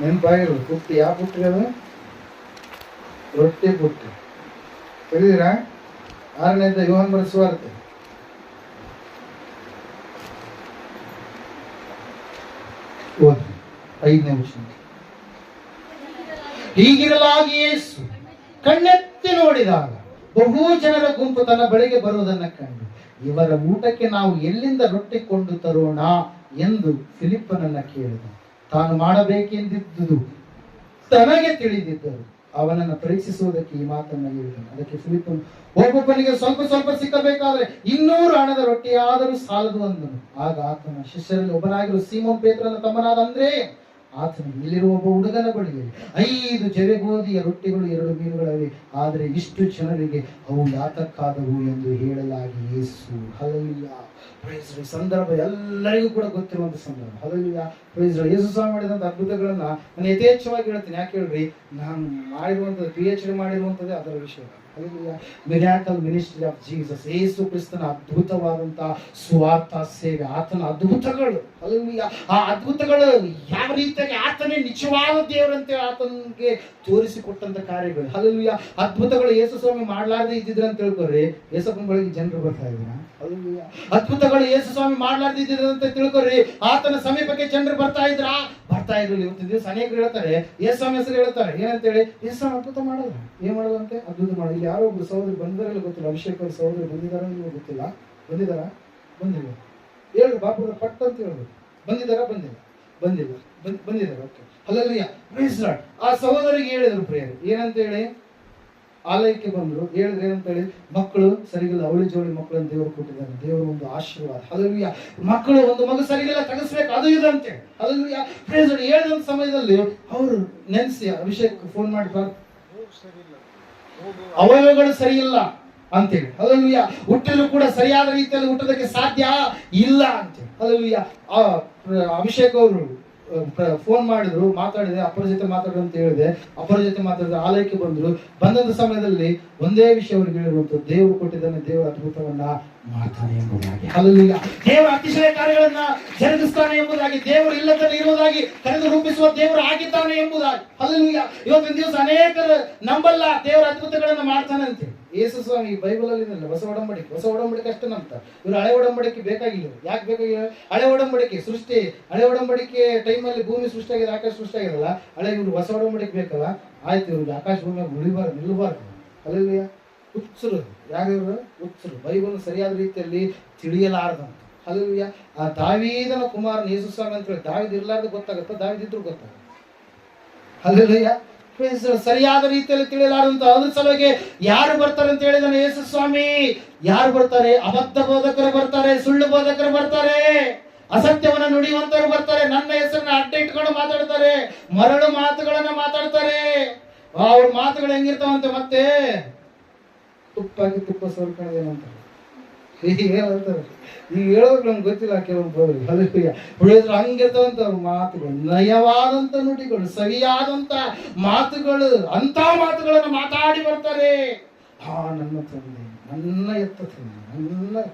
ನೆನಪಾಗಿರು. ಪುಟ್ಟಿ ಯಾವ ಪುಟ್ಟಿ? ಅದು ರೊಟ್ಟಿ ಪುಟ್ಟಿ. ತೆಗೆದಿರಾ? 6ನೇ ಅಧ್ಯಾಯ ಯೋಹಾನ ಬರೆಸುವಾರ್ತೆ 5ನೇ ವಚನ. ಹೀಗಿರಲಾಗಿ ಯೇಸು ಕಣ್ಣೆತ್ತಿ ನೋಡಿದಾಗ ಬಹು ಜನರ ಗುಂಪು ತನ್ನ ಬಳಿಗೆ ಬರುವುದನ್ನು ಕಂಡು, ಇವರ ಊಟಕ್ಕೆ ನಾವು ಎಲ್ಲಿಂದ ರೊಟ್ಟಿ ಕೊಂಡು ತರೋಣ ಎಂದು ಫಿಲಿಪ್ಪನನ್ನ ಕೇಳಿದ. ತಾನು ಮಾಡಬೇಕೆಂದಿದ್ದುದು ತನಗೆ ತಿಳಿದಿದ್ದರು. ಅವನನ್ನು ಪರೀಕ್ಷಿಸುವುದಕ್ಕೆ ಈ ಮಾತನ್ನು ಹೇಳಿದನು. ಅದಕ್ಕೆ ಫಿಲಿಪ್ಪನು, ಒಬ್ಬೊಬ್ಬನಿಗೆ ಸ್ವಲ್ಪ ಸ್ವಲ್ಪ ಸಿಕ್ಕಬೇಕಾದ್ರೆ 200 ಹಣದ ರೊಟ್ಟಿಯಾದರೂ ಸಾಲದು ಅಂದನು. ಆಗ ಆತನ ಶಿಷ್ಯರಲ್ಲಿ ಒಬ್ಬನಾಗಿರುವ ಸೀಮೋನ್ ಪೇತ್ರನ ತಮ್ಮನಾದ ಅಂದ್ರೇ ಆತನು, ಇಲ್ಲಿರುವ ಒಬ್ಬ ಹುಡುಗನ ಬಳಿಗೆ 5 ಜವೆಗೋದಿಯ ರೊಟ್ಟಿಗಳು 2 ಮೀನುಗಳಿವೆ, ಆದರೆ ಇಷ್ಟು ಜನರಿಗೆ ಅವು ಯಾತಕ್ಕಾದವು ಎಂದು ಹೇಳಲಾಗಿ ಯೇಸು. ಹಲ್ಲೆಲೂಯಾ. Praise the. ಸಂದರ್ಭ ಎಲ್ಲರಿಗೂ ಕೂಡ ಗೊತ್ತಿರುವಂತ ಸಂದರ್ಭ. ಹಲ್ಲೆಲೂಯಾ. Praise the. ಯೇಸು ಸ್ವಾಮಿ ಮಾಡಿದಂತ ಅದ್ಭುತಗಳನ್ನ ನಾನು ಯಥೇಚ್ಛವಾಗಿ ಹೇಳ್ತೀನಿ. ಯಾಕೆ ಹೇಳ್ರಿ, ನಾನು ಮಾಡಿರುವಂಥದ್ದು PhD ಮಾಡಿರುವಂಥದ್ದೇ ಅದರ ವಿಷಯ. Hallelujah. Miracle ministry of Jesus. Yesu ಕ್ರಿಸ್ತನ ಅದ್ಭುತವಾದಂತಹ ಸ್ವಾರ್ಥ ಸೇವೆ, ಆತನ ಅದ್ಭುತಗಳು. ಹಲ್ಲೆಲೂಯಾ. ಆ ಅದ್ಭುತಗಳು ಯಾವ ರೀತಿಯಾಗಿ ಆತನೇ ನಿಜವಾದ ದೇವರಂತೆ ಆತನಿಗೆ ತೋರಿಸಿಕೊಟ್ಟಂತ ಕಾರ್ಯಗಳು. ಹಲ್ಲೆಲೂಯಾ. ಅದ್ಭುತಗಳು ಯೇಸು ಸ್ವಾಮಿ ಮಾಡ್ಲಾರ್ದೆ ಇದ್ದಿದ್ರ ಅಂತ ತಿಳ್ಕೊರಿ, ಯೇಸಪ್ಪನ ಬಳಿಗೆ ಜನರು ಬರ್ತಾ ಇದ್ರ. ಹಲ್ಲೆಲೂಯಾ. ಅದ್ಭುತಗಳು ಯೇಸು ಸ್ವಾಮಿ ಮಾಡ್ಲಾರ್ದೆ ಇದ್ದಿದ್ರ ಅಂತ ತಿಳ್ಕೊರಿ, ಆತನ ಸಮೀಪಕ್ಕೆ ಜನರು ಬರ್ತಾ ಇದ್ರು. ಇವತ್ತಿನ ದಿವಸ ಅನೇಕರು ಹೇಳ್ತಾರೆ, ಯೇಸು ಸ್ವಾಮಿ ಹೆಸರು ಹೇಳ್ತಾರೆ, ಏನಂತೇಳಿ, ಯೇಸು ಸ್ವಾಮಿ ಅದ್ಭುತ ಮಾಡೋದು, ಏನ್ ಮಾಡೋದಂತೆ, ಅದ್ಭುತ ಮಾಡೋದು. ಇಲ್ಲಿ ಯಾರೋ ಒಬ್ರು ಸಹೋದರಿ ಬಂದಿರಲ್ಲ ಗೊತ್ತಿಲ್ಲ, ಅಭಿಷೇಕ್ ಅವ್ರ ಸಹೋದರಿ ಬಂದಿದಾರ ಗೊತ್ತಿಲ್ಲ. ಬಂದಿಲ್ಲ ಹೇಳ್ರಿ ಬಾಪು ಪಟ್ಟ ಅಂತ ಹೇಳ್ಬೇಕು. ಬಂದಿದ್ದಾರೆ. ಓಕೆ. ಹಲ್ಲೆಲೂಯಾ. Praise lord. ಆ ಸಹೋದರಿಗೆ ಹೇಳಿದ್ರು ಪ್ರಿಯರು, ಏನಂತ ಹೇಳಿ, ಆಲಯಕ್ಕೆ ಬಂದ್ರು. ಹೇಳಿದ್ರೆ ಏನಂತ ಹೇಳಿ, ಮಕ್ಕಳು ಸರಿಗಿಲ್ಲ, ಅವಳಿ ಜೋಳಿ ಮಕ್ಕಳನ್ನು ದೇವರು ಕೊಟ್ಟಿದ್ದಾರೆ, ದೇವರು ಒಂದು ಆಶೀರ್ವಾದ. ಹಲ್ಲೆಲೂಯಾ. ಮಕ್ಕಳು ಒಂದು ಮಗು ಸರಿಗಿಲ್ಲ, ತಗಸ್ಬೇಕು, ಅದು ಇದಂತೆ. ಹಲ್ಲೆಲೂಯಾ. Praise lord. ಹೇಳಿದಂತ ಸಮಯದಲ್ಲಿ ಅವರು ನೆನೆಸಿ ಅಭಿಷೇಕ್ ಫೋನ್ ಮಾಡಿ, ಅವಯವಗಳು ಸರಿ ಇಲ್ಲ ಅಂತೇಳಿ. ಹಲ್ಲೆಲೂಯಾ. ಹುಟ್ಟಲು ಕೂಡ ಸರಿಯಾದ ರೀತಿಯಲ್ಲಿ ಹುಟ್ಟೋದಕ್ಕೆ ಸಾಧ್ಯ ಇಲ್ಲ ಅಂತೇಳಿ. ಹಲ್ಲೆಲೂಯಾ. ಅಭಿಷೇಕ್ ಅವರು ಫೋನ್ ಮಾಡಿದ್ರು, ಮಾತಾಡಿದೆ, ಅಪ್ಪರ ಜೊತೆ ಮಾತಾಡು ಅಂತ ಹೇಳಿದೆ. ಅಪ್ಪರ ಜೊತೆ ಮಾತಾಡಿದ್ರೆ ಆಲಯಕ್ಕೆ ಬಂದಂತ ಸಮಯದಲ್ಲಿ ಒಂದೇ ವಿಷಯ ಅವ್ರಿಗೆ ಹೇಳಿರುವಂಥದ್ದು, ದೇವರು ಕೊಟ್ಟಿದ್ದಾನೆ, ದೇವರ ಅದ್ಭುತವನ್ನ ಮಾಡ್ತಾನೆ ಎಂಬುದಾಗಿ. ಹಲ್ಲೆಲೂಯಾ. ದೇವರ ಅತಿಶಯ ಕಾರ್ಯಗಳನ್ನ ಜರುಗಿಸ್ತಾನೆ ಎಂಬುದಾಗಿ, ದೇವರು ಇಲ್ಲದಲ್ಲಿ ಇರುವುದಾಗಿ ಕರೆದು ರೂಪಿಸುವ ದೇವರು ಆಗಿದ್ದಾನೆ ಎಂಬುದಾಗಿ. ಹಲ್ಲೆಲೂಯಾ. ಇವತ್ತಿನ ದಿವಸ ಅನೇಕರು ನಂಬಲ್ಲ ದೇವರ ಅದ್ಭುತಗಳನ್ನ ಮಾಡ್ತಾನೆ ಅಂತ. ಯೇಸು ಸ್ವಾಮಿ ಬೈಬಲ್ ಅಲ್ಲಿ ಹೊಸ ಒಡಂಬಡಿಕೆ ಅಷ್ಟೇ ನಂಬ್ತಾರೆ. ಇವರು ಹಳೆ ಒಡಂಬಡಿಕೆ ಬೇಕಾಗಿಲ್ಲ. ಯಾಕೆ ಬೇಕಾಗಿಲ್ಲ? ಹಳೆ ಒಡಂಬಡಿಕೆ ಸೃಷ್ಟಿ, ಹಳೆ ಒಡಂಬಡಿಕೆ ಟೈಮಲ್ಲಿ ಭೂಮಿ ಸೃಷ್ಟಿಯಾಗಿದೆ, ಆಕಾಶ ಸೃಷ್ಟಿಯಾಗಿರಲ್ಲ. ಇವ್ರು ಹೊಸ ಒಡಂಬಡಿಕೆ ಬೇಕಲ್ಲ, ಆಯ್ತು ಇವ್ರಿಗೆ ಆಕಾಶ ಭೂಮಿಯಾಗ ನಿಲ್ಲಬಾರ್ದು. ಹಲ್ಲೆಲೂಯಾ. ಹುಚ್ಚರು. ಯಾರು ಹುಚ್ಚರು? ಬೈಬಲ್ ಸರಿಯಾದ ರೀತಿಯಲ್ಲಿ ತಿಳಿಯಲಾರದಂತ. ಹಲ್ಲೆಲೂಯಾ. ಆ ದಾವೀದನ ಕುಮಾರನ ಯೇಸು ಸ್ವಾಮಿ ಅಂತ ಹೇಳಿ, ದಾವೀದ್ ಇರ್ಲಾರ್ದು ಗೊತ್ತಾಗತ್ತ, ದಾವೀದ್ ಇದ್ರು ಗೊತ್ತಾಗತ್ತ. ಹಲ್ಲೆಲೂಯಾ. ಸರಿಯಾದ ರೀತಿಯಲ್ಲಿ ತಿಳಿಯಲಾರಂತ. ಅದ್ರ ಸಲುವಾಗಿ ಯಾರು ಬರ್ತಾರೆ ಅಂತ ಹೇಳಿದಾನೆ ಯೇಸು ಸ್ವಾಮಿ. ಯಾರು ಬರ್ತಾರೆ? ಅಬದ್ಧ ಬೋಧಕರು ಬರ್ತಾರೆ, ಸುಳ್ಳು ಬೋಧಕರು ಬರ್ತಾರೆ, ಅಸತ್ಯವನ್ನ ನುಡಿಯುವಂತರು ಬರ್ತಾರೆ, ನನ್ನ ಹೆಸರನ್ನ ಅಡ್ಡ ಇಟ್ಕೊಂಡು ಮಾತಾಡ್ತಾರೆ, ಮರಳು ಮಾತುಗಳನ್ನ ಮಾತಾಡ್ತಾರೆ. ಅವ್ರ ಮಾತುಗಳು ಹೆಂಗಿರ್ತಾವಂತೆ, ಮತ್ತೆ ತುಪ್ಪ ಸೋರ್ಕೊಳ್ಳೋದೇನಂತಾರೆ, ಹೇಳ್ತಾರೆ. ಈಗ ಹೇಳೋದು ನಮ್ಗೆ ಗೊತ್ತಿಲ್ಲ ಕೆಲವೊಬ್ಬರು. ಉಳಿದ್ರು ಹಂಗಿರ್ತಾವಂತ ಅವ್ರ ಮಾತುಗಳು, ನಯವಾದಂತ ನುಡಿಗಳು, ಸವಿಯಾದಂತ ಮಾತುಗಳು, ಅಂತ ಮಾತುಗಳನ್ನು ಮಾತಾಡಿ ಬರ್ತಾರೆ. ನನ್ನ ತಂದೆ, ನನ್ನ ಎತ್ತ ತಂದೆ, ನನ್ನ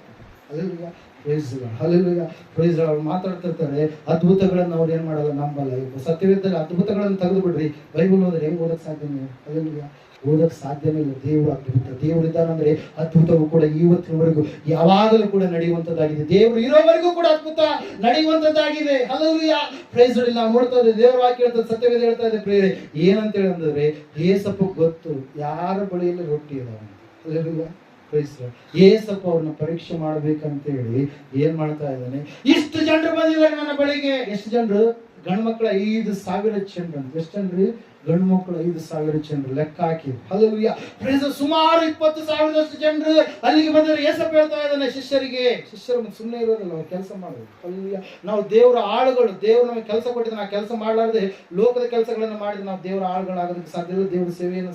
hallelujah, praise lord, hallelujah, praise lord. ಅವ್ರು ಮಾತಾಡ್ತಿರ್ತಾರೆ, ಅದ್ಭುತಗಳನ್ನು ಅವ್ರು ಏನ್ ಮಾಡಲ್ಲ, ನಂಬಲ್ಲ. ಸತ್ಯವೇದದಲ್ಲಿ ಅದ್ಭುತಗಳನ್ನು ತೆಗೆದು ಬಿಡ್ರಿ, ಬೈಬಲ್ ಓದ್ರೆ ಹೆಂಗ್ ಓದಕ್ ಸಾಧ್ಯ ನೀವು? ಹಲ್ಲೆಲೂಯಾ, ಓದಕ್ ಸಾಧ್ಯನೇ ಇಲ್ಲ. ದೇವರು ಅದ್ಭುತ, ದೇವರು ಇದ್ದಾನಂದ್ರೆ ಅದ್ಭುತವು ಕೂಡ ಇವತ್ತಿನವರೆಗೂ ಯಾವಾಗಲೂ ಕೂಡ ನಡೆಯುವಂತದ್ದಾಗಿದೆ. ದೇವರು ಇರೋವರೆಗೂ ಕೂಡ ಅದ್ಭುತ ನಡೆಯುವಂತದ್ದಾಗಿದೆ. Hallelujah, praise lord. ನಾವು ನೋಡ್ತಾ ಇದ್ದೇವೆ, ದೇವರ ವಾಕ್ಯ ಹೇಳ್ತದೆ, ಸತ್ಯವೇದ ಹೇಳ್ತಾ ಇದೆ ಪ್ರೇರೆ, ಏನಂತ ಹೇಳಿದ್ರೆ ಏಸಪ್ಪ ಗೊತ್ತು ಯಾರ ಬಳಿಯಲ್ಲಿ ರೊಟ್ಟಿ ಇದಾವೆ. Hallelujah, praise lord. ಏಸಪ್ಪ ಅವ್ರನ್ನ ಪರೀಕ್ಷೆ ಮಾಡ್ಬೇಕಂತ ಹೇಳಿ ಏನ್ ಮಾಡ್ತಾ ಇದ್ದಾನೆ, ಇಷ್ಟು ಜನರು ಬಂದಿದ್ದಾರೆ ನನ್ನ ಬಳಿಗೆ. ಎಷ್ಟು ಜನರು? ಗಂಡು ಮಕ್ಕಳ 5,000 ಜನರು. ಎಷ್ಟು ಜನರು? ಗಂಡು ಮಕ್ಕಳು 5,000 ಜನರು ಲೆಕ್ಕ ಹಾಕಿ. Hallelujah, praise lord. ಸುಮಾರು 20,000 ಜನರು ಅಲ್ಲಿಗೆ ಬಂದರೆ ಏಸಪ್ಪ ಹೇಳ್ತಾ ಇದ್ದಾನೆ ಶಿಷ್ಯರು ಸುಮ್ಮನೆ ಇರೋದಿಲ್ಲ, ಅವ್ರು ಕೆಲಸ ಮಾಡೋದು. ಹಲ್ಲೆಲೂಯಾ, ನಾವು ದೇವರ ಆಳುಗಳು. ದೇವರು ನಮಗೆ ಕೆಲಸ ಕೊಟ್ಟಿದ್ರೆ ನಾವು ಕೆಲಸ ಮಾಡಲಾರ್ದೆ ಲೋಕದ ಕೆಲಸಗಳನ್ನು ಮಾಡಿದ್ರೆ ನಾವು ದೇವರ ಆಳುಗಳಾಗೋದಕ್ಕೆ ಸಾಧ್ಯ ಇಲ್ಲ, ದೇವರ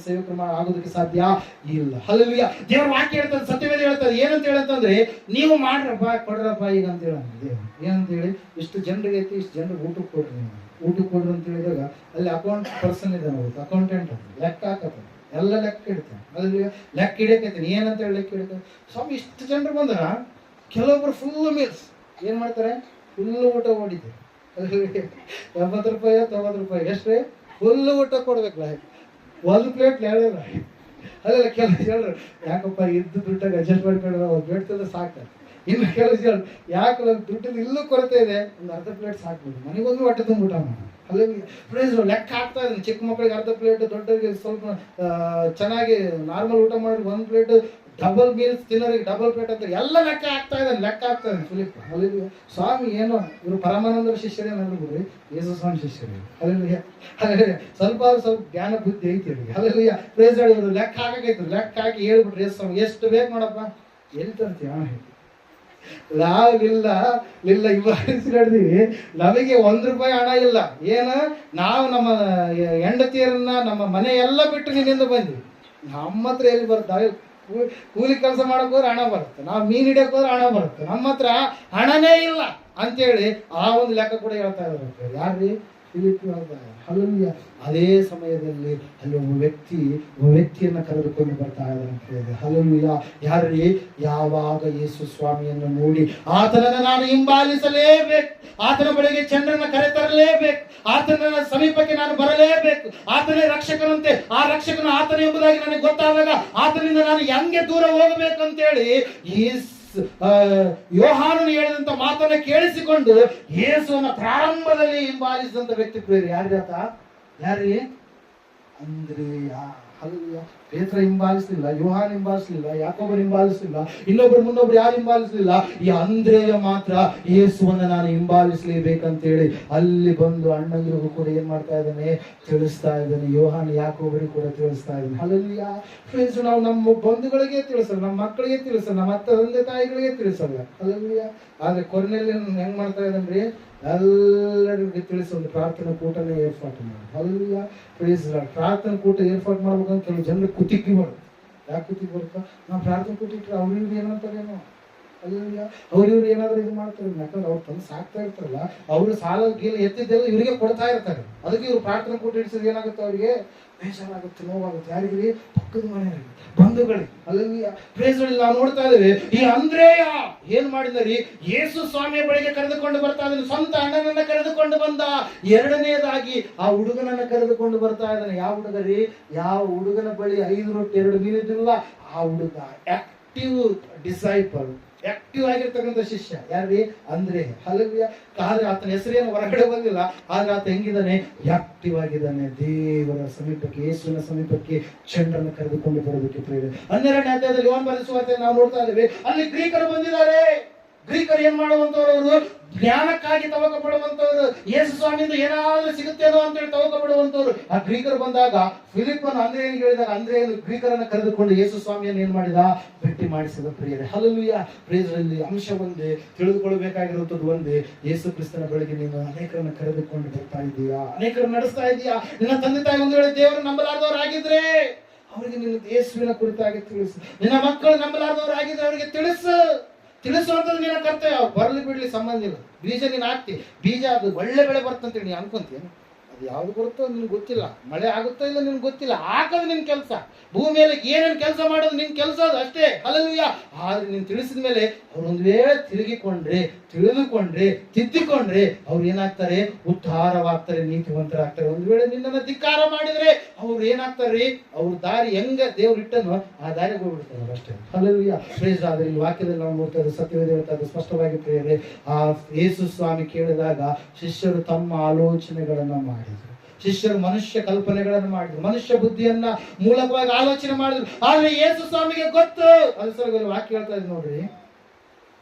ಸೇವಕರು ಆಗೋದಕ್ಕೆ ಸಾಧ್ಯ ಇಲ್ಲ. ಹಲ್ಲೆಲೂಯಾ, ದೇವರ ವಾಕ್ಯ ಹೇಳ್ತಾರೆ, ಸತ್ಯವೇದ ಹೇಳ್ತಾರೆ, ಏನಂತ ಹೇಳಂತಂದ್ರೆ ನೀವು ಮಾಡ್ರಪ್ಪ, ಕೊಡ್ರಪ್ಪ ಈಗ ಅಂತ ಹೇಳ. ದೇವರು ಏನಂತ ಹೇಳಿ, ಇಷ್ಟು ಜನರಿಗೆ ಐತಿ, ಇಷ್ಟು ಜನರಿಗೆ ಊಟಕ್ಕೆ ಕೊಡ್ರಿ, ನೀವು ಊಟಕ್ಕೆ ಕೊಡ್ರಿ ಅಂತ ಹೇಳಿದಾಗ ಅಲ್ಲಿ ಅಕೌಂಟ್ ಪರ್ಸನ್ ಇದ್ದಾನೆ, ಅಕೌಂಟೆಂಟ್ ಲೆಕ್ಕ ಹಾಕತ್ತೆ, ಎಲ್ಲ ಲೆಕ್ಕ ಇಡ್ತಾನೆ. ಅಲ್ಲಿ ಲೆಕ್ಕ ಹಿಡಿಯಕೈತೀನಿ, ಏನಂತ ಹೇಳಿ ಲೆಕ್ಕ ಹಿಡಿತಾನೆ. ಸ್ವಾಮಿ ಇಷ್ಟು ಜನರು ಬಂದ್ರ ಕೆಲವೊಬ್ರು ಫುಲ್ ಮೀಲ್ಸ್ ಏನ್ ಮಾಡ್ತಾರೆ, ಫುಲ್ ಊಟ ಓಡಿದೆ. 80 ರೂಪಾಯಿ 90 ರೂಪಾಯಿ ಎಷ್ಟ್ರಿ? ಫುಲ್ ಊಟ ಕೊಡ್ಬೇಕಲ್ಲ, 1 ಪ್ಲೇಟ್ ಹೇಳ. ಅಲ್ಲೆಲ್ಲ ಕೆಲವು ಹೇಳರು, ಯಾಕಪ್ಪ ಇದ್ದು ದುಡ್ಡಾಗ ಅಡ್ಜಸ್ಟ್ ಮಾಡ್ಕೊಂಡು ಅವ್ರು ಬೇಡ್ತದೆ ಸಾಕ. ಇನ್ನು ಕೆಲವು ಹೇಳು, ಯಾಕೆ ದುಡ್ಡಿನ ಇಲ್ಲೂ ಕೊರತೆ ಇದೆ, ಒಂದು ಅರ್ಧ ಪ್ಲೇಟ್ ಸಾಕ್ಬೋದು, ಮನೆಗೊಂದು ಹೊಟ್ಟೆ ತುಂಬ ಊಟ ಮಾಡಿ. ಅಲ್ಲಿ ಪ್ರೈಸ್ ಲೆಕ್ಕ ಹಾಕ್ತಾ ಇದ್ದೀನಿ. ಚಿಕ್ಕ ಮಕ್ಕಳಿಗೆ ಅರ್ಧ ಪ್ಲೇಟ್, ದೊಡ್ಡವರಿಗೆ ಸ್ವಲ್ಪ ಚೆನ್ನಾಗಿ ನಾರ್ಮಲ್ ಊಟ ಮಾಡಿ 1 ಪ್ಲೇಟ್, ಡಬಲ್ ಮೀಲ್ಸ್ ತಿನ್ನೋರಿಗೆ ಡಬಲ್ ಪ್ಲೇಟ್ ಅಂತ ಎಲ್ಲ ಲೆಕ್ಕ ಹಾಕ್ತಾ ಇದ್ದಾನೆ, ಲೆಕ್ಕ ಆಗ್ತಾ ಇದ್ದಾನೆ ಫಿಲಿಪ್. ಅಲ್ಲಿ ಸ್ವಾಮಿ ಏನೋ ಇವರು ಪರಮಾನಂದರ ಶಿಷ್ಯರೇನಾದ್ರು ಬಿಡ್ರಿ, ಯೇಸು ಸ್ವಾಮಿ ಶಿಷ್ಯರೇ. ಅಲ್ಲಿ ಸ್ವಲ್ಪ ಜ್ಞಾನ ಬುದ್ಧಿ ಐತಿ ಅವ್ರಿಗೆ. ಅಲ್ಲಿ ಪ್ರೈಸ್ ಲಾರ್ಡ್. ಇವರು ಲೆಕ್ಕ ಹಾಕೈತಿ, ಲೆಕ್ಕ ಹಾಕಿ ಹೇಳ್ಬಿಟ್ರಿ, ಯೇಸು ಸ್ವಾಮಿ ಎಷ್ಟು ಬೇಕು ನೋಡಪ್ಪ, ಎಲ್ಲಿ ತರ್ತೀಯ? ನಾವಿಲ್ಲ ಇವಾಗಿದ್ದೀವಿ, ನಮಗೆ 1 ರೂಪಾಯಿ ಹಣ ಇಲ್ಲ. ಏನು, ನಾವು ನಮ್ಮ ಹೆಂಡತಿಯರನ್ನ ನಮ್ಮ ಮನೆ ಎಲ್ಲ ಬಿಟ್ಟು ನಿನ್ನಿಂದ ಬಂದ್ವಿ. ನಮ್ಮ ಹತ್ರ ಎಲ್ಲಿ ಬರುತ್ತೆ? ಕೂಲಿ ಕೆಲಸ ಮಾಡಕ್ ಹೋದ್ರೆ ಹಣ ಬರುತ್ತೆ, ನಾವು ಮೀನ್ ಹಿಡಿಯಕ್ ಹೋದ್ರೆ ಹಣ ಬರುತ್ತೆ, ನಮ್ಮ ಹತ್ರ ಹಣನೇ ಇಲ್ಲ ಅಂತೇಳಿ ಆ ಒಂದು ಲೆಕ್ಕ ಕೂಡ ಹೇಳ್ತಾ ಇದ್ದಾರೆ. ಯಾರ್ರಿ? ಫಿಲಿಪ್ ಹೇಳ್ತಾರೆ. ಹಲ್ಲೆಲೂಯಾ. ಅದೇ ಸಮಯದಲ್ಲಿ ಅಲ್ಲಿ ಒಬ್ಬ ವ್ಯಕ್ತಿಯನ್ನ ಕರೆದುಕೊಂಡು ಬರ್ತಾ ಇದ್ದಾರೆ. ಹಲ್ಲೆಲೂಯಾ. ಯಾರ್ರಿ? ಯಾವಾಗ ಯೇಸು ಸ್ವಾಮಿಯನ್ನು ನೋಡಿ ಆತನನ್ನ ನಾನು ಹಿಂಬಾಲಿಸಲೇಬೇಕು, ಆತನ ಬಳಿಗೆ ಜನರನ್ನ ಕರೆತರಲೇಬೇಕು, ಆತನ ಸಮೀಪಕ್ಕೆ ನಾನು ಬರಲೇಬೇಕು, ಆತನೇ ರಕ್ಷಕನಂತೆ, ಆ ರಕ್ಷಕನು ಆತನ ಎಂಬುದಾಗಿ ನನಗೆ ಗೊತ್ತಾದಾಗ ಆತನಿಂದ ನಾನು ಹೆಂಗೆ ದೂರ ಹೋಗಬೇಕಂತೇಳಿ ಯೋಹಾನನು ಹೇಳಿದಂತ ಮಾತನ್ನ ಕೇಳಿಸಿಕೊಂಡು ಯೇಸುವನ್ನ ಪ್ರಾರಂಭದಲ್ಲಿ ಹಿಂಬಾಲಿಸಿದಂತ ವ್ಯಕ್ತಿ ಪ್ರೇರಿ. ಯಾರಿಗಾತ? ಯಾರಿ? ಅಂದ್ರೇಯ. ಹಲ್ಲೆಲೂಯಾ. ಪೇತ್ರ ಹಿಂಬಾಲಿಸಲಿಲ್ಲ, ಯೋಹಾನ ಹಿಂಬಾಲಿಸಲಿಲ್ಲ, ಯಾಕೋಬರು ಹಿಂಬಾಲಿಸಲಿಲ್ಲ, ಇನ್ನೊಬ್ರು ಮುನ್ನೊಬ್ರು ಯಾರು ಹಿಂಬಾಲಿಸಲಿಲ್ಲ. ಈ ಅಂದ್ರೇಯ ಮಾತ್ರ ಯೇಸುವನ್ನ ನಾನು ಹಿಂಬಾಲಿಸಲೇಬೇಕಂತೇಳಿ ಅಲ್ಲಿ ಬಂದು ಅಣ್ಣಂದಿರಿಗೂ ಕೂಡ ಏನ್ ಮಾಡ್ತಾ ಇದ್ದಾನೆ, ತಿಳಿಸ್ತಾ ಇದ್ದಾನೆ. ಯೋಹಾನ ಯಾಕೋಬರಿಗೆ ಕೂಡ ತಿಳಿಸ್ತಾ ಇದ್ದಾನೆ. ಹಲ್ಲೆಲೂಯಾ. ಫ್ರೆಂಡ್ಸ್, ನಾವು ನಮ್ಮ ಬಂಧುಗಳಿಗೆ ತಿಳಿಸಲ್ಲ, ನಮ್ಮ ಮಕ್ಕಳಿಗೆ ತಿಳಿಸಲ್ಲ, ನಮ್ಮ ತಂದೆ ತಾಯಿಗಳಿಗೆ ತಿಳಿಸಲ್ಲ. ಹಲ್ಲೆಲೂಯಾ. ಆದ್ರೆ ಕೊನೆಯಲ್ಲಿ ಹೆಂಗ್ ಮಾಡ್ತಾ ಇದ್ದಾನ್ರಿ, ಎಲ್ಲರಿಗೂ ತಿಳಿಸಿ ಒಂದು ಪ್ರಾರ್ಥನಾ ಕೂಟನೇ ಏರ್ಪಾಟ್ ಮಾಡಿ. ಹಲ್ಲೆಲೂಯಾ. Praise lord. ಪ್ರಾರ್ಥನಾ ಕೂಟ ಏರ್ಪಾಟ್ ಮಾಡ್ಬೇಕಂತ ಕೆಲವು ಜನರು ಕುತಿಕ್ಕಿ ಬರುತ್ತೆ. ಯಾಕೆ ಕುತಿಕ್ ಬರುತ್ತಾ? ನಾವು ಪ್ರಾರ್ಥನೆ ಕೂಟ ಇಟ್ಟರೆ ಅವ್ರಿವ್ರು ಏನಂತಾರೇನೋ. ಹಲ್ಲೆಲೂಯಾ. ಅವ್ರಿವ್ರು ಏನಾದ್ರು ಇದು ಮಾಡ್ತಾರೆ, ಯಾಕಂದ್ರೆ ಅವ್ರು ತಂದು ಸಾಕ್ತಾ ಇರ್ತಾರಲ್ಲ, ಅವರು ಸಾಲ ಗೀಲ ಎತ್ತಿದ್ದೆಲ್ಲ ಇವರಿಗೆ ಕೊಡ್ತಾ ಇರ್ತಾರೆ. ಅದಕ್ಕೆ ಇವ್ರು ಪ್ರಾರ್ಥನೆ ಕೂಟ ಇಡಿಸಿದ್ರೆ ಏನಾಗುತ್ತೆ, ಅವರಿಗೆ ಬೇಜಾರಾಗುತ್ತೆ, ನೋವಾಗುತ್ತೆ. ಯಾರಿಗ್ರಿ? ಪಕ್ಕದ ಮನೆಯವರಿಗೆ, ಬಂಧುಗಳಿಗೆ. ಹಲ್ಲೆಲೂಯಾ. Praise lord. ನಾವು ನೋಡ್ತಾ ಇದ್ದೇವೆ, ಈ ಅಂದ್ರೇಯ ಏನ್ ಮಾಡಿದ್ರಿ, ಯೇಸು ಸ್ವಾಮಿಯ ಬಳಿಗೆ ಕರೆದುಕೊಂಡು ಬರ್ತಾ ಇದ್ದಾನೆ. ಸ್ವಂತ ಅಣ್ಣನನ್ನ ಕರೆದುಕೊಂಡು ಬಂದ. ಎರಡನೇದಾಗಿ ಆ ಹುಡುಗನನ್ನ ಕರೆದುಕೊಂಡು ಬರ್ತಾ ಇದ್ದಾನೆ. ಯಾವ ಹುಡುಗರಿ? ಯಾವ ಹುಡುಗನ ಬಳಿ 5 ರೊಟ್ಟಿ 2 ಮೀನಿದ್ದಿಲ್ಲ, ಆ ಹುಡುಗ ಆಕ್ಟಿವ್ ಡಿಸೈಪಲ್, ಆಕ್ಟಿವ್ ಆಗಿರ್ತಕ್ಕಂಥ ಶಿಷ್ಯ. ಯಾರ್ರಿ? ಅಂದ್ರೆ. ಹಲ್ಲೆಲೂಯಾ. ಆದ್ರೆ ಆತನ ಹೆಸರೇನು ಹೊರಗಡೆ ಬಂದಿಲ್ಲ, ಆದ್ರೆ ಆತ ಹೆಂಗಿದ್ದಾನೆ? ಆಕ್ಟಿವ್ ಆಗಿದ್ದಾನೆ. ದೇವರ ಸಮೀಪಕ್ಕೆ, ಯೇಸುವಿನ ಸಮೀಪಕ್ಕೆ ಜನರನ್ನು ಕರೆದುಕೊಂಡು ಬರೋದಕ್ಕೆ ಪ್ರೇರಣೆ. 12ನೇ ಅಧ್ಯಾಯದಲ್ಲಿ ಯೋಹಾನ ಬರೆದ ಸುವಾರ್ತೆ ನಾವು ನೋಡ್ತಾ ಇದ್ದೇವೆ. ಅಲ್ಲಿ ಗ್ರೀಕರು ಬಂದಿದ್ದಾರೆ. ಗ್ರೀಕರು ಏನ್ ಮಾಡುವಂತವ್ರು? ಅವರು ಜ್ಞಾನಕ್ಕಾಗಿ ತವಕ ಪಡುವಂತವ್ರು, ಯೇಸು ಸ್ವಾಮಿಯಿಂದ ಏನಾದ್ರೂ ಸಿಗುತ್ತೇನೋ ಅಂತೇಳಿ ತವಕ ಪಡುವಂತವ್ರು. ಆ ಗ್ರೀಕರು ಬಂದಾಗ ಫಿಲಿಪ್ಪನು ಅಂದ್ರೇನು ಹೇಳಿದಾಗ, ಅಂದ್ರೇನು ಗ್ರೀಕರನ್ನ ಕರೆದುಕೊಂಡು ಯೇಸು ಸ್ವಾಮಿಯನ್ನು ಏನ್ ಮಾಡಿದ? ಭೇಟಿ ಮಾಡಿಸಿದ ಪ್ರಿಯರೇ. ಹಲ್ಲೆಲೂಯಾ. ಪ್ರೇಜಲ್ಲಿ ಅಂಶ ಒಂದೇ, ತಿಳಿದುಕೊಳ್ಳಬೇಕಾಗಿರುವಂತದ್ದು ಒಂದೇ, ಯೇಸು ಕ್ರಿಸ್ತನ ಬಳಿಗೆ ನೀನು ಅನೇಕರನ್ನ ಕರೆದುಕೊಂಡು ಬರ್ತಾ ಇದೀಯಾ, ಅನೇಕರನ್ನ ನಡೆಸ್ತಾ ಇದೀಯಾ. ನಿನ್ನ ತಂದೆ ತಾಯಿ ಒಂದು ವೇಳೆ ದೇವರು ನಂಬಲಾರ್ದವರಾಗಿದ್ರೆ ಅವರಿಗೆ ನಿನ್ನ ಯೇಸುವಿನ ಕುರಿತಾಗಿ ತಿಳಿಸು. ನಿನ್ನ ಮಕ್ಕಳು ನಂಬಲಾರ್ದವರಾಗಿದ್ರೆ ಅವರಿಗೆ ತಿಳಿಸುವಂಥದ್ದು ನಿನ್ನ ಕರ್ತವ್ಯ. ಬರ್ಲಿ ಬಿಡ್ಲಿ ಸಂಬಂಧ ಇಲ್ಲ. ಬೀಜ ನೀನು ಹಾಕ್ತಿ, ಬೀಜ ಅದು ಒಳ್ಳೆ ಬೆಳೆ ಬರ್ತಂತೇಳಿ ನೀನು ಅನ್ಕೊಂತೀಯ? ಅದು ಯಾವ್ದು ಬರುತ್ತೋ ನಿನ್ಗೆ ಗೊತ್ತಿಲ್ಲ, ಮಳೆ ಆಗುತ್ತೋ ಇಲ್ಲ ನಿನ್ಗೆ ಗೊತ್ತಿಲ್ಲ, ಹಾಕೋದು ನಿನ್ ಕೆಲಸ, ಭೂಮಿಯಲ್ಲಿ ಏನೇನು ಕೆಲಸ ಮಾಡೋದು ನಿನ್ ಕೆಲಸ ಅದು ಅಷ್ಟೇ. ಹಲ್ಲೆಲೂಯಾ. ಆದ್ರೆ ನೀನು ತಿಳಿಸಿದ ಮೇಲೆ ಅವ್ರು ಒಂದು ವೇಳೆ ತಿಳಿದುಕೊಂಡ್ರೆ ತಿದ್ದಿಕೊಂಡ್ರೆ ಅವ್ರು ಏನಾಗ್ತಾರೆ? ಉದ್ಧಾರವಾಗ್ತಾರೆ, ನೀತಿವಂತರಾಗ್ತಾರೆ. ಒಂದು ವೇಳೆ ನಿನ್ನನ್ನು ಧಿಕ್ಕಾರ ಮಾಡಿದ್ರೆ ಅವ್ರು ಏನಾಗ್ತಾರೆ? ಅವ್ರ ದಾರಿ ಹೆಂಗ ದೇವ್ರು ಇಟ್ಟನೋ ಆ ದಾರಿಗೆ ಹೋಗ್ಬಿಡ್ತಾರೆ ಅಷ್ಟೇ. ಹಲ್ಲೆಲೂಯಾ. ಪ್ರೇಸ್. ಆದ್ರೆ ಈ ವಾಕ್ಯದಲ್ಲಿ ನಾವು ನೋಡ್ತಾ ಇದ್ದೀವಿ, ಸತ್ಯವೇದ ಹೇಳ್ತಾ ಇದ್ದು ಸ್ಪಷ್ಟವಾಗಿ ಪ್ರಿಯರೇ, ಆ ಯೇಸು ಸ್ವಾಮಿ ಕೇಳಿದಾಗ ಶಿಷ್ಯರು ತಮ್ಮ ಆಲೋಚನೆಗಳನ್ನ ಮಾಡಿದ್ರು. ಶಿಷ್ಯರು ಮನುಷ್ಯ ಕಲ್ಪನೆಗಳನ್ನು ಮಾಡಿದ್ರು, ಮನುಷ್ಯ ಬುದ್ಧಿಯನ್ನ ಮೂಲಕವಾಗಿ ಆಲೋಚನೆ ಮಾಡಿದ್ರು. ಆದ್ರೆ ಯೇಸು ಸ್ವಾಮಿಗೆ ಗೊತ್ತು. ಅದು ವಾಕ್ಯ ಹೇಳ್ತಾ ಇದ್ ನೋಡ್ರಿ,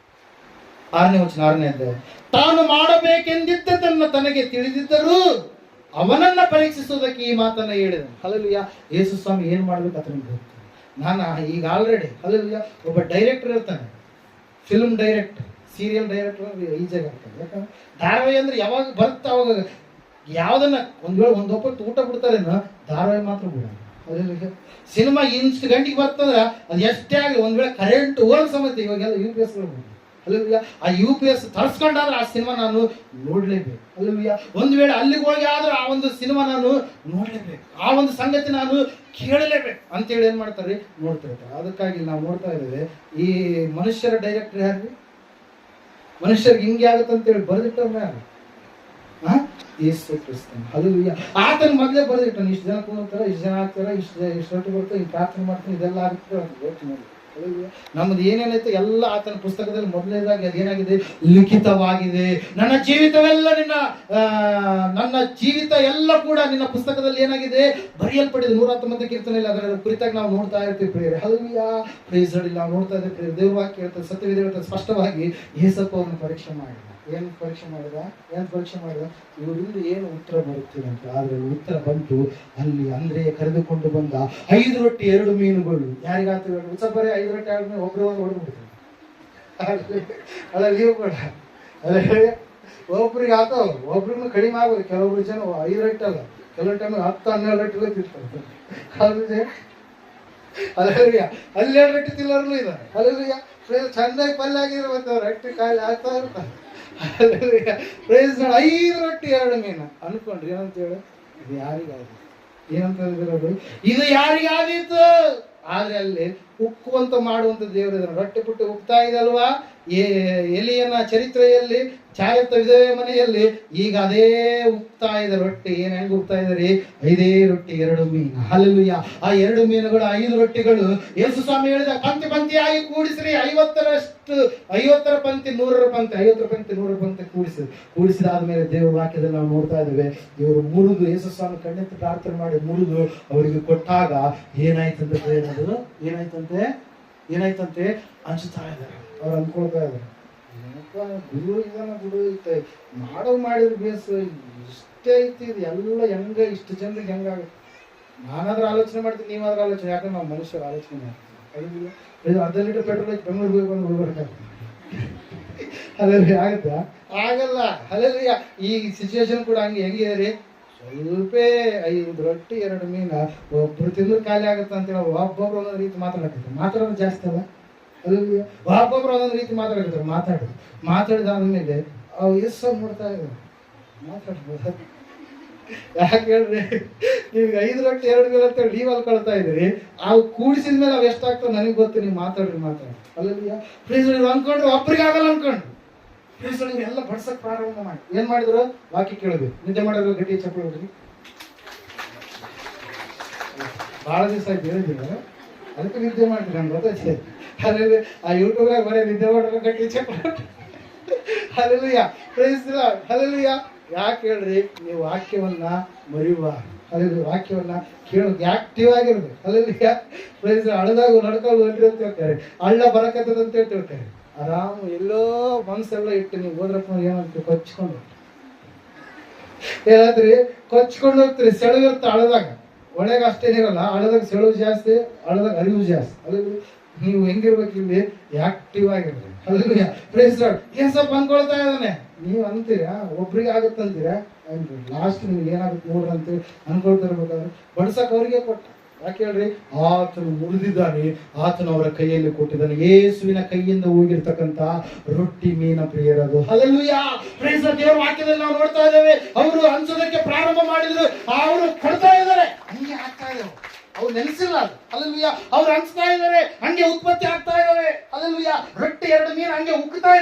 6ನೇ ವಚನ, 6ನೇ ಅಧ್ಯಾಯ. ತಾನು ಮಾಡಬೇಕೆಂದಿದ್ದದನ್ನು ತನಗೆ ತಿಳಿದಿದ್ದರೂ ಅವನನ್ನ ಪರೀಕ್ಷಿಸುವುದಕ್ಕೆ ಈ ಮಾತನ್ನ ಹೇಳಿದ. ಹಲ್ಲೆಲೂಯಾ. ಯೇಸು ಸ್ವಾಮಿ ಏನ್ ಮಾಡ್ಬೇಕು ಅದನ್ನ ಗೊತ್ತು. ನಾನು ಈಗ ಆಲ್ರೆಡಿ ಹಲ್ಲೆಲೂಯಾ ಒಬ್ಬ ಡೈರೆಕ್ಟರ್ ಇರ್ತಾನೆ, ಫಿಲ್ಮ್ ಡೈರೆಕ್ಟರ್, ಸೀರಿಯಲ್ ಡೈರೆಕ್ಟರ್ ಈಜಾಗಿ ಆಗ್ತದೆ. ಯಾಕಂದ್ರೆ ಧಾರಾವಾಹಿ ಅಂದ್ರೆ ಯಾವಾಗ ಬರುತ್ತೆ ಅವಾಗ ಯಾವ್ದನ್ನ ಒಂದ್ ವೇಳೆ ಒಂದೊಪ್ಪತ್ತು ಊಟ ಬಿಡ್ತಾರೇನೋ, ಧಾರಾವಾಹಿ ಮಾತ್ರ ಬಿಡೋದು. ಅದೇ ಸಿನಿಮಾ ಇಷ್ಟು ಗಂಟೆಗೆ ಬರ್ತಂದ್ರ ಅದು ಎಷ್ಟೇ ಆಗಲಿ, ಒಂದ್ ವೇಳೆ ಕರೆಂಟ್ ಹೋದ ಸಮೇತ ಇವಾಗೆಲ್ಲ UPS ಅಲ್ಲೂಯ್ಯ, ಆ UPS ತರ್ಸ್ಕೊಂಡಾದ್ರೆ ಆ ಸಿನಿಮಾ ನಾನು ನೋಡ್ಲೇಬೇಕು. ಅಲ್ಲೂಯ್ಯ, ಒಂದ್ ವೇಳೆ ಅಲ್ಲಿಗೆ ಹೋಗಿ ಆದ್ರೆ ಆ ಒಂದು ಸಿನಿಮಾ ನಾನು ನೋಡ್ಲೇಬೇಕು, ಆ ಒಂದು ಸಂಗತಿ ನಾನು ಕೇಳಲೇಬೇಕು ಅಂತೇಳಿ ಏನ್ ಮಾಡ್ತಾರೆ? ನೋಡ್ತಿರ್ತಾರೆ. ಅದಕ್ಕಾಗಿ ನಾವು ನೋಡ್ತಾ ಇದ್ದೇವೆ, ಈ ಮನುಷ್ಯರ ಡೈರೆಕ್ಟರ್ ಯಾರು? ಮನುಷ್ಯರಿಗೆ ಹಿಂಗೆ ಆಗುತ್ತೆ ಅಂತೇಳಿ ಬರೆದಿಟ್ಟವ್ರ ಯಾರು? ಯೇಸು ಕ್ರಿಸ್ತನ್. ಹಲ್ಲೆಲೂಯಾ. ಆತನ ಮೊದಲೇ ಬರೆದಿಟ್ಟಾನೆ, ಇಷ್ಟು ಜನ ಕೂರ್ತಾರ, ಇಷ್ಟು ಜನ ಆಗ್ತಾರ, ಇಷ್ಟು ಬರ್ತಾರೆ, ಈ ಪ್ರಾರ್ಥನೆ ಮಾಡ್ತೀನಿ, ಇದೆಲ್ಲ ಆಗುತ್ತೆ ಅಂತ ಗೊತ್ತು ನೋಡಿ. ನಮ್ದು ಏನೇನೈತೆ ಎಲ್ಲ ಆತನ ಪುಸ್ತಕದಲ್ಲಿ ಮೊದಲನೇದಾಗಿ ಅದೇನಾಗಿದೆ? ಲಿಖಿತವಾಗಿದೆ. ನನ್ನ ಜೀವಿತವೆಲ್ಲ ನನ್ನ ಜೀವಿತ ಎಲ್ಲ ಕೂಡ ನಿನ್ನ ಪುಸ್ತಕದಲ್ಲಿ ಏನಾಗಿದೆ? ಬರೆಯಲ್ಪಟ್ಟಿದೆ. 119 ಕೀರ್ತನೆಯಲ್ಲಿ ಅದರ ಕುರಿತಾಗಿ ನಾವು ನೋಡ್ತಾ ಇರ್ತೀವಿ ಪ್ರಿಯರೇ. ಹಲ್ಲೆಲೂಯಾ. Praise lord. ನಾವು ನೋಡ್ತಾ ಇದ್ದೇವೆ ಪ್ರಿಯರೇ, ದೇವ್ರ ವಾಕ್ಯ ಹೇಳ್ತದೆ, ಸತ್ಯವೇದ ಹೇಳ್ತದೆ ಸ್ಪಷ್ಟವಾಗಿ. ಯೇಸಪ್ಪ ಅವರನ್ನು ಪರೀಕ್ಷೆ ಮಾಡಿದ. ಏನು ಪರೀಕ್ಷೆ ಮಾಡಿದ? ಇವರಿಂದ ಏನು ಉತ್ತರ ಬರುತ್ತದೆ ಅಂತ. ಆದ್ರೆ ಉತ್ತರ ಬಂತು ಅಲ್ಲಿ. ಅಂದ್ರೆ ಕರೆದುಕೊಂಡು ಬಂದ 5 ರೊಟ್ಟಿ 2 ಮೀನುಗಳು ಯಾರಿಗಾತ? ಉತ್ಸಬರೇ 5 ರೊಟ್ಟಿ 2 ಮೀನು ಒಬ್ರು ಹೊಡೆದ್ಬಿಡ್ತಾರೆ. ಅಲ್ಲ ನೀವು ಕೂಡ ಅದೇ ಒಬ್ರಿಗೆ ಆತವ, ಒಬ್ರಿಗೂ ಕಡಿಮೆ ಆಗೋದು. ಕೆಲವೊಬ್ರು ಜನ 5 ರೊಟ್ಟಿ ಅಲ್ಲ, ಕೆಲವು ಟೈಮ್ 10-12 ರೊಟ್ಟಿಗಳು ತಿಂತಾರೆ. ಅಲ್ಲೂಯ್ಯ, ಅಲ್ಲಿ 2 ರೊಟ್ಟಿ ತಿನ್ನೋರ್ಲು ಇದ್ದಾರೆ. ಅಲ್ಲೂಯ್ಯ, ಚಂದಾಗಿ ಪಲ್ಯ ಆಗಿರೋ ರೊಟ್ಟಿ ಕಾಯಿ ಆಗ್ತಾ ಇರ್ತಾರೆ. ಪ್ರೈಸ್ 5 ರೊಟ್ಟಿ 2 ಮೀನು ಅನ್ಕೊಂಡ್ರಿ. ಏನಂತ ಹೇಳಿ? ಇದು ಯಾರಿಗಾದ್ರು? ಏನಂತ ಹೇಳಿದ್ರು? ಇದು ಯಾರಿಗಾದೀತು? ಆದ್ರೆ ಅಲ್ಲಿ ಉಕ್ಕುವಂತ ಮಾಡುವಂತ ದೇವರು ಇದನ್ನು ರೊಟ್ಟಿ ಪುಟ್ಟಿ ಉಕ್ತಾ ಇದಲ್ವಾ? ಎಲಿಯನ ಚರಿತ್ರೆಯಲ್ಲಿ ಛಾಯತ್ತ ವಿಧವೆ ಮನೆಯಲ್ಲಿ ಈಗ ಅದೇ ಉಕ್ತಾ ಇದೆ ರೊಟ್ಟಿ. ಏನ್ ಹೆಂಗ್ ಉಕ್ತಾ ಇದಾರೆ? 5 ರೊಟ್ಟಿ 2 ಮೀನು. ಹಲ್ಲೆಲೂಯಾ. ಆ 2 ಮೀನುಗಳು 5 ರೊಟ್ಟಿಗಳು ಯೇಸು ಸ್ವಾಮಿ ಹೇಳಿದ ಪಂಕ್ತಿ ಪಂಕ್ತಿಯಾಗಿ ಕೂಡಿಸ್ರಿ. 50ರ ಪಂಕ್ತಿ 100ರ ಪಂಕ್ತಿ, 50ರ ಪಂಕ್ತಿ 100ರ ಪಂಕ್ತಿ ಕೂಡಿಸಿದಾದ್ಮೇಲೆ ದೇವರ ವಾಕ್ಯದಲ್ಲಿ ನಾವು ನೋಡ್ತಾ ಇದ್ದೇವೆ, ಇವರು ಮುರಿದು ಯೇಸು ಸ್ವಾಮಿ ಕಣ್ಣೆತ್ತಿ ಪ್ರಾರ್ಥನೆ ಮಾಡಿ ಮುರಿದು ಅವರಿಗೆ ಕೊಟ್ಟಾಗ ಏನಾಯ್ತಂತೆ ಹಂಚುತ್ತಾ ಇದ್ದಾರೆ. ಅವ್ರು ಅಂದ್ಕೊಳ್ತಾ ಇದ್ದಾರೆ, ಗುರು ಇದನ್ನ ಗುರು ಐತೆ ಮಾಡಿದ್ರು ಬೇಸು ಇಷ್ಟೇ ಐತಿ, ಇದು ಎಲ್ಲ ಹೆಂಗ ಇಷ್ಟು ಜನರಿಗೆ ಹೆಂಗಾಗುತ್ತೆ? ನಾನಾದ್ರೂ ಆಲೋಚನೆ ಮಾಡ್ತೀನಿ, ನೀವಾದ್ರೂ ಆಲೋಚನೆ. ಯಾಕಂದ್ರೆ ನಾವು ಮನುಷ್ಯರು ಆಲೋಚನೆ ಮಾಡ್ತೀವಿ. 10 ಲೀಟರ್ ಪೆಟ್ರೋಲ್ ಐತಿ, ಬೆಂಗಳೂರಿಗೆ ಹೋಗಿ ಹೋಗ್ಬೇಕಾಗ್ತದೆ. ಅದ್ರಲ್ಲಿ ಆಗುತ್ತಾ? ಆಗಲ್ಲ. ಅಲ್ಲೆಲ್ಲ ಈ ಸಿಚುವೇಶನ್ ಕೂಡ ಹೆಂಗಿದೆ ರೀ? ಸ್ವಲ್ಪ 5 ರೊಟ್ಟಿ 2 ಮೀನು ಒಬ್ರು ತಿಂದ್ರು ಖಾಲಿ ಆಗುತ್ತೆ ಅಂತೇಳಿ ಒಬ್ಬೊಬ್ರು ಒಂದೊಂದು ರೀತಿ ಮಾತಾಡೋದು ಜಾಸ್ತಿ ಅಲ್ಲ. ಅಲ್ಲಿ ಒಬ್ಬೊಬ್ರು ಒಂದೊಂದು ರೀತಿ ಮಾತಾಡಿದಾದ್ಮೇಲೆ ಅವು ಎಷ್ಟು ನೋಡ್ತಾ ಇದ್ದಾರೆ, ಮಾತಾಡ್ಬೋದು. ಯಾಕೆ ಹೇಳ್ರಿ, ನೀವು 5 ರೊಟ್ಟಿ 2 ಮೀನು ಅಂತೇಳಿ ನೀವು ಅಲ್ಕೊಳ್ತಾ ಇದ್ರಿ. ಅವು ಕೂಡಿಸಿದ್ಮೇಲೆ ಅವು ಎಷ್ಟಾಗ್ತವೆ ನನಗೆ ಗೊತ್ತು. ನೀವು ಮಾತಾಡ್ರಿ ಅಲ್ಲ ಪ್ಲೀಸ್ ಅನ್ಕೊಂಡ್ರಿ, ಒಬ್ರಿಗೆ ಆಗಲ್ಲ ಅನ್ಕೊಂಡ್ರಿ. ಎಲ್ಲ ಬಡ್ಸಕ್ ಪ್ರಾರಂಭ ಮಾಡಿ ಏನ್ ಮಾಡಿದ್ರು? ವಾಕ್ಯ ಕೇಳಬೇಕು. ನಿದ್ದೆ ಮಾಡಿದ್ರು ಗಟ್ಟಿ ಚಪ್ಪಲಿ ಹೊಡ್ರಿ. ಬಹಳ ದಿವಸ ಆಯ್ತು ಹೇಳಿದ್ದೀರ, ಅದಕ್ಕೆ ನಿದ್ದೆ ಮಾಡ್ತೀರಿ ನಮ್ಗೆ ಗೊತ್ತೈತೆ. ಅದ್ರಲ್ಲಿ ಆ ಯೂಟ್ಯೂಬ್ನಾಗ ಬರೀ ನಿದ್ದೆ ಮಾಡಿದ್ರು ಗಟ್ಟಿ ಚಪ್ಪಲಿ. Hallelujah, praise the lord. Hallelujah. ಯಾಕೆ ಹೇಳ್ರಿ? ನೀವು ವಾಕ್ಯವನ್ನ ಮರೆಯುವ, ಅಲ್ಲೆಲ್ಲ ವಾಕ್ಯವನ್ನ ಕೇಳೋದು ಆಕ್ಟಿವ್ ಆಗಿರ್ಬೇಕು. ಅಲ್ಲೆಲ್ಲೂಯ್ಯ. ಪ್ರೈಸ್ ಹಳದಾಗ ನಡ್ಕೊಂಡು ಹೊಂಟ್ರಿ ಅಂತ ಹೇಳ್ತಾರೆ, ಹಳ್ಳ ಬರಕತ್ತದ ಅಂತ ಹೇಳ್ತಾರೆ. ಆರಾಮ್ ಎಲ್ಲೋ ಮನ್ಸೆಲ್ಲ ಇಟ್ಟು ನೀವು ಹೋದ್ರಪ್ಪ ಏನಂತ ಕೊಚ್ಕೊಂಡು ಹೇಳತ್ರಿ, ಕೊಚ್ಕೊಂಡು ಹೋಗ್ತೀರಿ. ಸೆಳವಿರುತ್ತೆ ಹಳದಾಗ, ಒಳಗ ಅಷ್ಟೇನಿರಲ್ಲ. ಹಳದಾಗ ಸೆಳವು ಜಾಸ್ತಿ, ಹಳದಾಗ ಅರಿವು ಜಾಸ್ತಿ. ಅಲ್ಲಿ ನೀವು ಹೆಂಗಿರ್ಬೇಕು? ಇಲ್ಲಿ ಆಕ್ಟಿವ್ ಆಗಿರ್ಬೇಕು. ಅಲ್ಲಿ ಪ್ರೇಸ್ ಲಾರ್ಡ್. ಏನ್ ಸ್ವಲ್ಪ ಅನ್ಕೊಳ್ತಾ ಇದ್ದಾನೆ, ನೀವು ಅಂತೀರಾ ಒಬ್ರಿಗೆ ಆಗುತ್ತಂತೀರಾ? ಲಾಸ್ಟ್ ನಿಮ್ಗೆ ಏನಾಗುತ್ತೆ ನೋಡ್ರಿ ಅಂತೇಳಿ ಅನ್ಕೊಳ್ತಾ ಇರ್ಬೇಕಾದ್ರೆ ಬಡ್ಸಕ್ ಅವ್ರಿಗೆ ಕೊಟ್ಟ. ಯಾಕೆ ಹೇಳ್ರಿ? ಆತನು ಮುರಿದಿದ್ದಾನೆ, ಆತನು ಅವರ ಕೈಯಲ್ಲಿ ಕೊಟ್ಟಿದ್ದಾನೆ. ಯೇಸುವಿನ ಕೈಯಿಂದ ಹೋಗಿರ್ತಕ್ಕಂತ ರೊಟ್ಟಿ ಮೀನ ಪ್ರಿಯರದು. ಹಲ್ಲೆಲೂಯಾ, ಪ್ರೈಸ್ ದಿ ದೇವರ ವಾಕ್ಯದಲ್ಲಿ ನಾವು ನೋಡ್ತಾ ಇದ್ದೇವೆ. ಅವರು ಹಂಚೋದಕ್ಕೆ ಪ್ರಾರಂಭ ಮಾಡಿದ್ರು, ಅವರು ಕೊಡ್ತಾ ಇದ್ದಾರೆ, ಹಂಗೆ ಆಗ್ತಾ ಇದ್ದಾವೆ. ಅವ್ರು ನೆನೆಸಿಲ್ಲ ಅದು. ಹಲ್ಲೆಲೂಯಾ, ಅವ್ರು ಹಂಚ್ತಾ ಇದ್ದಾರೆ, ಹಂಗೆ ಉತ್ಪತ್ತಿ ಆಗ್ತಾ ಇದಾವೆ. ಹಲ್ಲೆಲೂಯಾ, ರೊಟ್ಟಿ 2 ಮೀನು ಹಂಗೆ ಉಕ್ಕುತ್ತಾ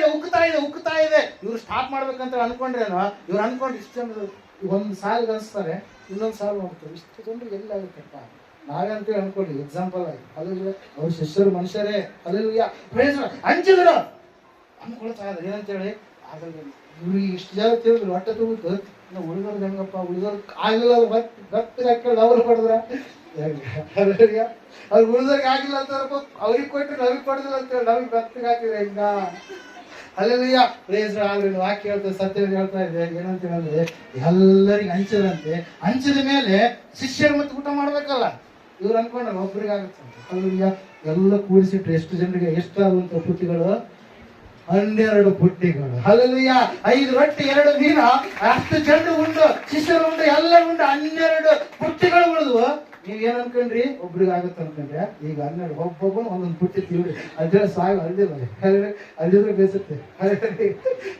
ಇದೆ. ಇವ್ರು ಸ್ಟಾಪ್ ಮಾಡ್ಬೇಕಂತ ಅನ್ಕೊಂಡ್ರೇನೋ, ಇವ್ರು ಅನ್ಕೊಂಡು ಇಷ್ಟು ಜನರು ಒಂದು ಸಾಲಿಗೆ ಅನಿಸ್ತಾರೆ, ಇನ್ನೊಂದು ಸಾಲು ಮಾಡ್ತಾರೆ. ಇಷ್ಟು ಜನರು ಎಲ್ಲಿ ಆಗುತ್ತಪ್ಪ ನಾವೇ ಅಂತೇಳಿ ಅನ್ಕೊಳ್ಳಿ, ಎಕ್ಸಾಂಪಲ್ ಆಗಿ. ಹಲ್ಲೆಲೂಯಾ, ಅವ್ರ ಶಿಷ್ಯರು ಮನುಷ್ಯರೇ. ಹಲ್ಲೆಲೂಯಾ, ಹಂಚಿದ್ರು ಅನ್ಕೊಳ್ತಾ ಇದ್ದಾರೆ ಏನಂತೇಳಿ. ಹಾಗಾಗಿ ಇವ್ರಿಗೆ ಇಷ್ಟು ಜನ ತಿಳಿದ್ರು ಹೊಟ್ಟೆ ತುಂಬಿತ್ತು, ಇನ್ನು ಉಳಿದವ್ರಿಗೆ ಹೆಂಗಪ್ಪ, ಉಳಿದವ್ರಿಗೆ ಆಗಿಲ್ಲ, ಗತ್ತಿಗೆ ಹಾಕಿ ಅವ್ರು ಕೊಡಿದ್ರ ಅವ್ರು ಉಳಿದವ್ರಿಗೆ ಆಗಿಲ್ಲ ಅಂತ ಅವ್ರಿಗೆ ಕೊಟ್ಟರೆ ನಮಗೆ ಕೊಡುದಿಲ್ಲ ಅಂತೇಳಿ ನಮಗೆ ಗತ್ತಿಗೆ ಹಾಕಿದ್ರೆ ಹೆಂಗ? ಹಲ್ಲೆಲೂಯಾ, ಪ್ರೇಸ್ ಆದ್ರೆ ವಾಕ್ಯ ಹೇಳ್ತಾರೆ, ಸತ್ಯ ಹೇಳ್ತಾ ಇದೆ. ಏನಂತ ಹೇಳಿದ್ರೆ ಎಲ್ಲರಿಗೆ ಹಂಚದಂತೆ, ಹಂಚಿದ ಮೇಲೆ ಶಿಷ್ಯರು ಮತ್ತೆ ಊಟ ಮಾಡ್ಬೇಕಲ್ಲ. ಇವ್ರು ಅನ್ಕೊಂಡ್ರೆ ಒಬ್ಬರಿಗೆ ಆಗುತ್ತೆ. ಹಲ್ಲೆಲೂಯಾ, ಎಲ್ಲ ಕೂಡಿಸಿಟ್ರು ಎಷ್ಟು ಜನರಿಗೆ ಎಷ್ಟಾಗುವಂತ ಪುಟ್ಟಿಗಳು? 12 ಪುಟ್ಟಿಗಳು. ಹಲ್ಲೆಲೂಯಾ, 5 ರೊಟ್ಟಿ 2 ಮೀನು, 10 ಜನರು ಉಂಡು, ಶಿಷ್ಯರು ಉಂಡು, ಎಲ್ಲ ಉಂಡು, 12 ಪುಟ್ಟಿಗಳು ಉಳಿದ್ವು. ನೀವ್ ಏನ್ ಅನ್ಕೊಂಡ್ರಿ? ಒಬ್ರಿಗೆ ಆಗುತ್ತೆ ಅನ್ಕೊಂಡ್ರೆ. ಈಗ 12 ಒಬ್ಬೊಬ್ಬನು ಒಂದೊಂದು ಪುಟ್ಟಿ ತಿಳಿ ಅದ್ರ ಸಾಯ್ ಅಲ್ದಿಲ್ಲ, ಅಲ್ಲಿದ್ರೆ ಬೇಸುತ್ತೆ.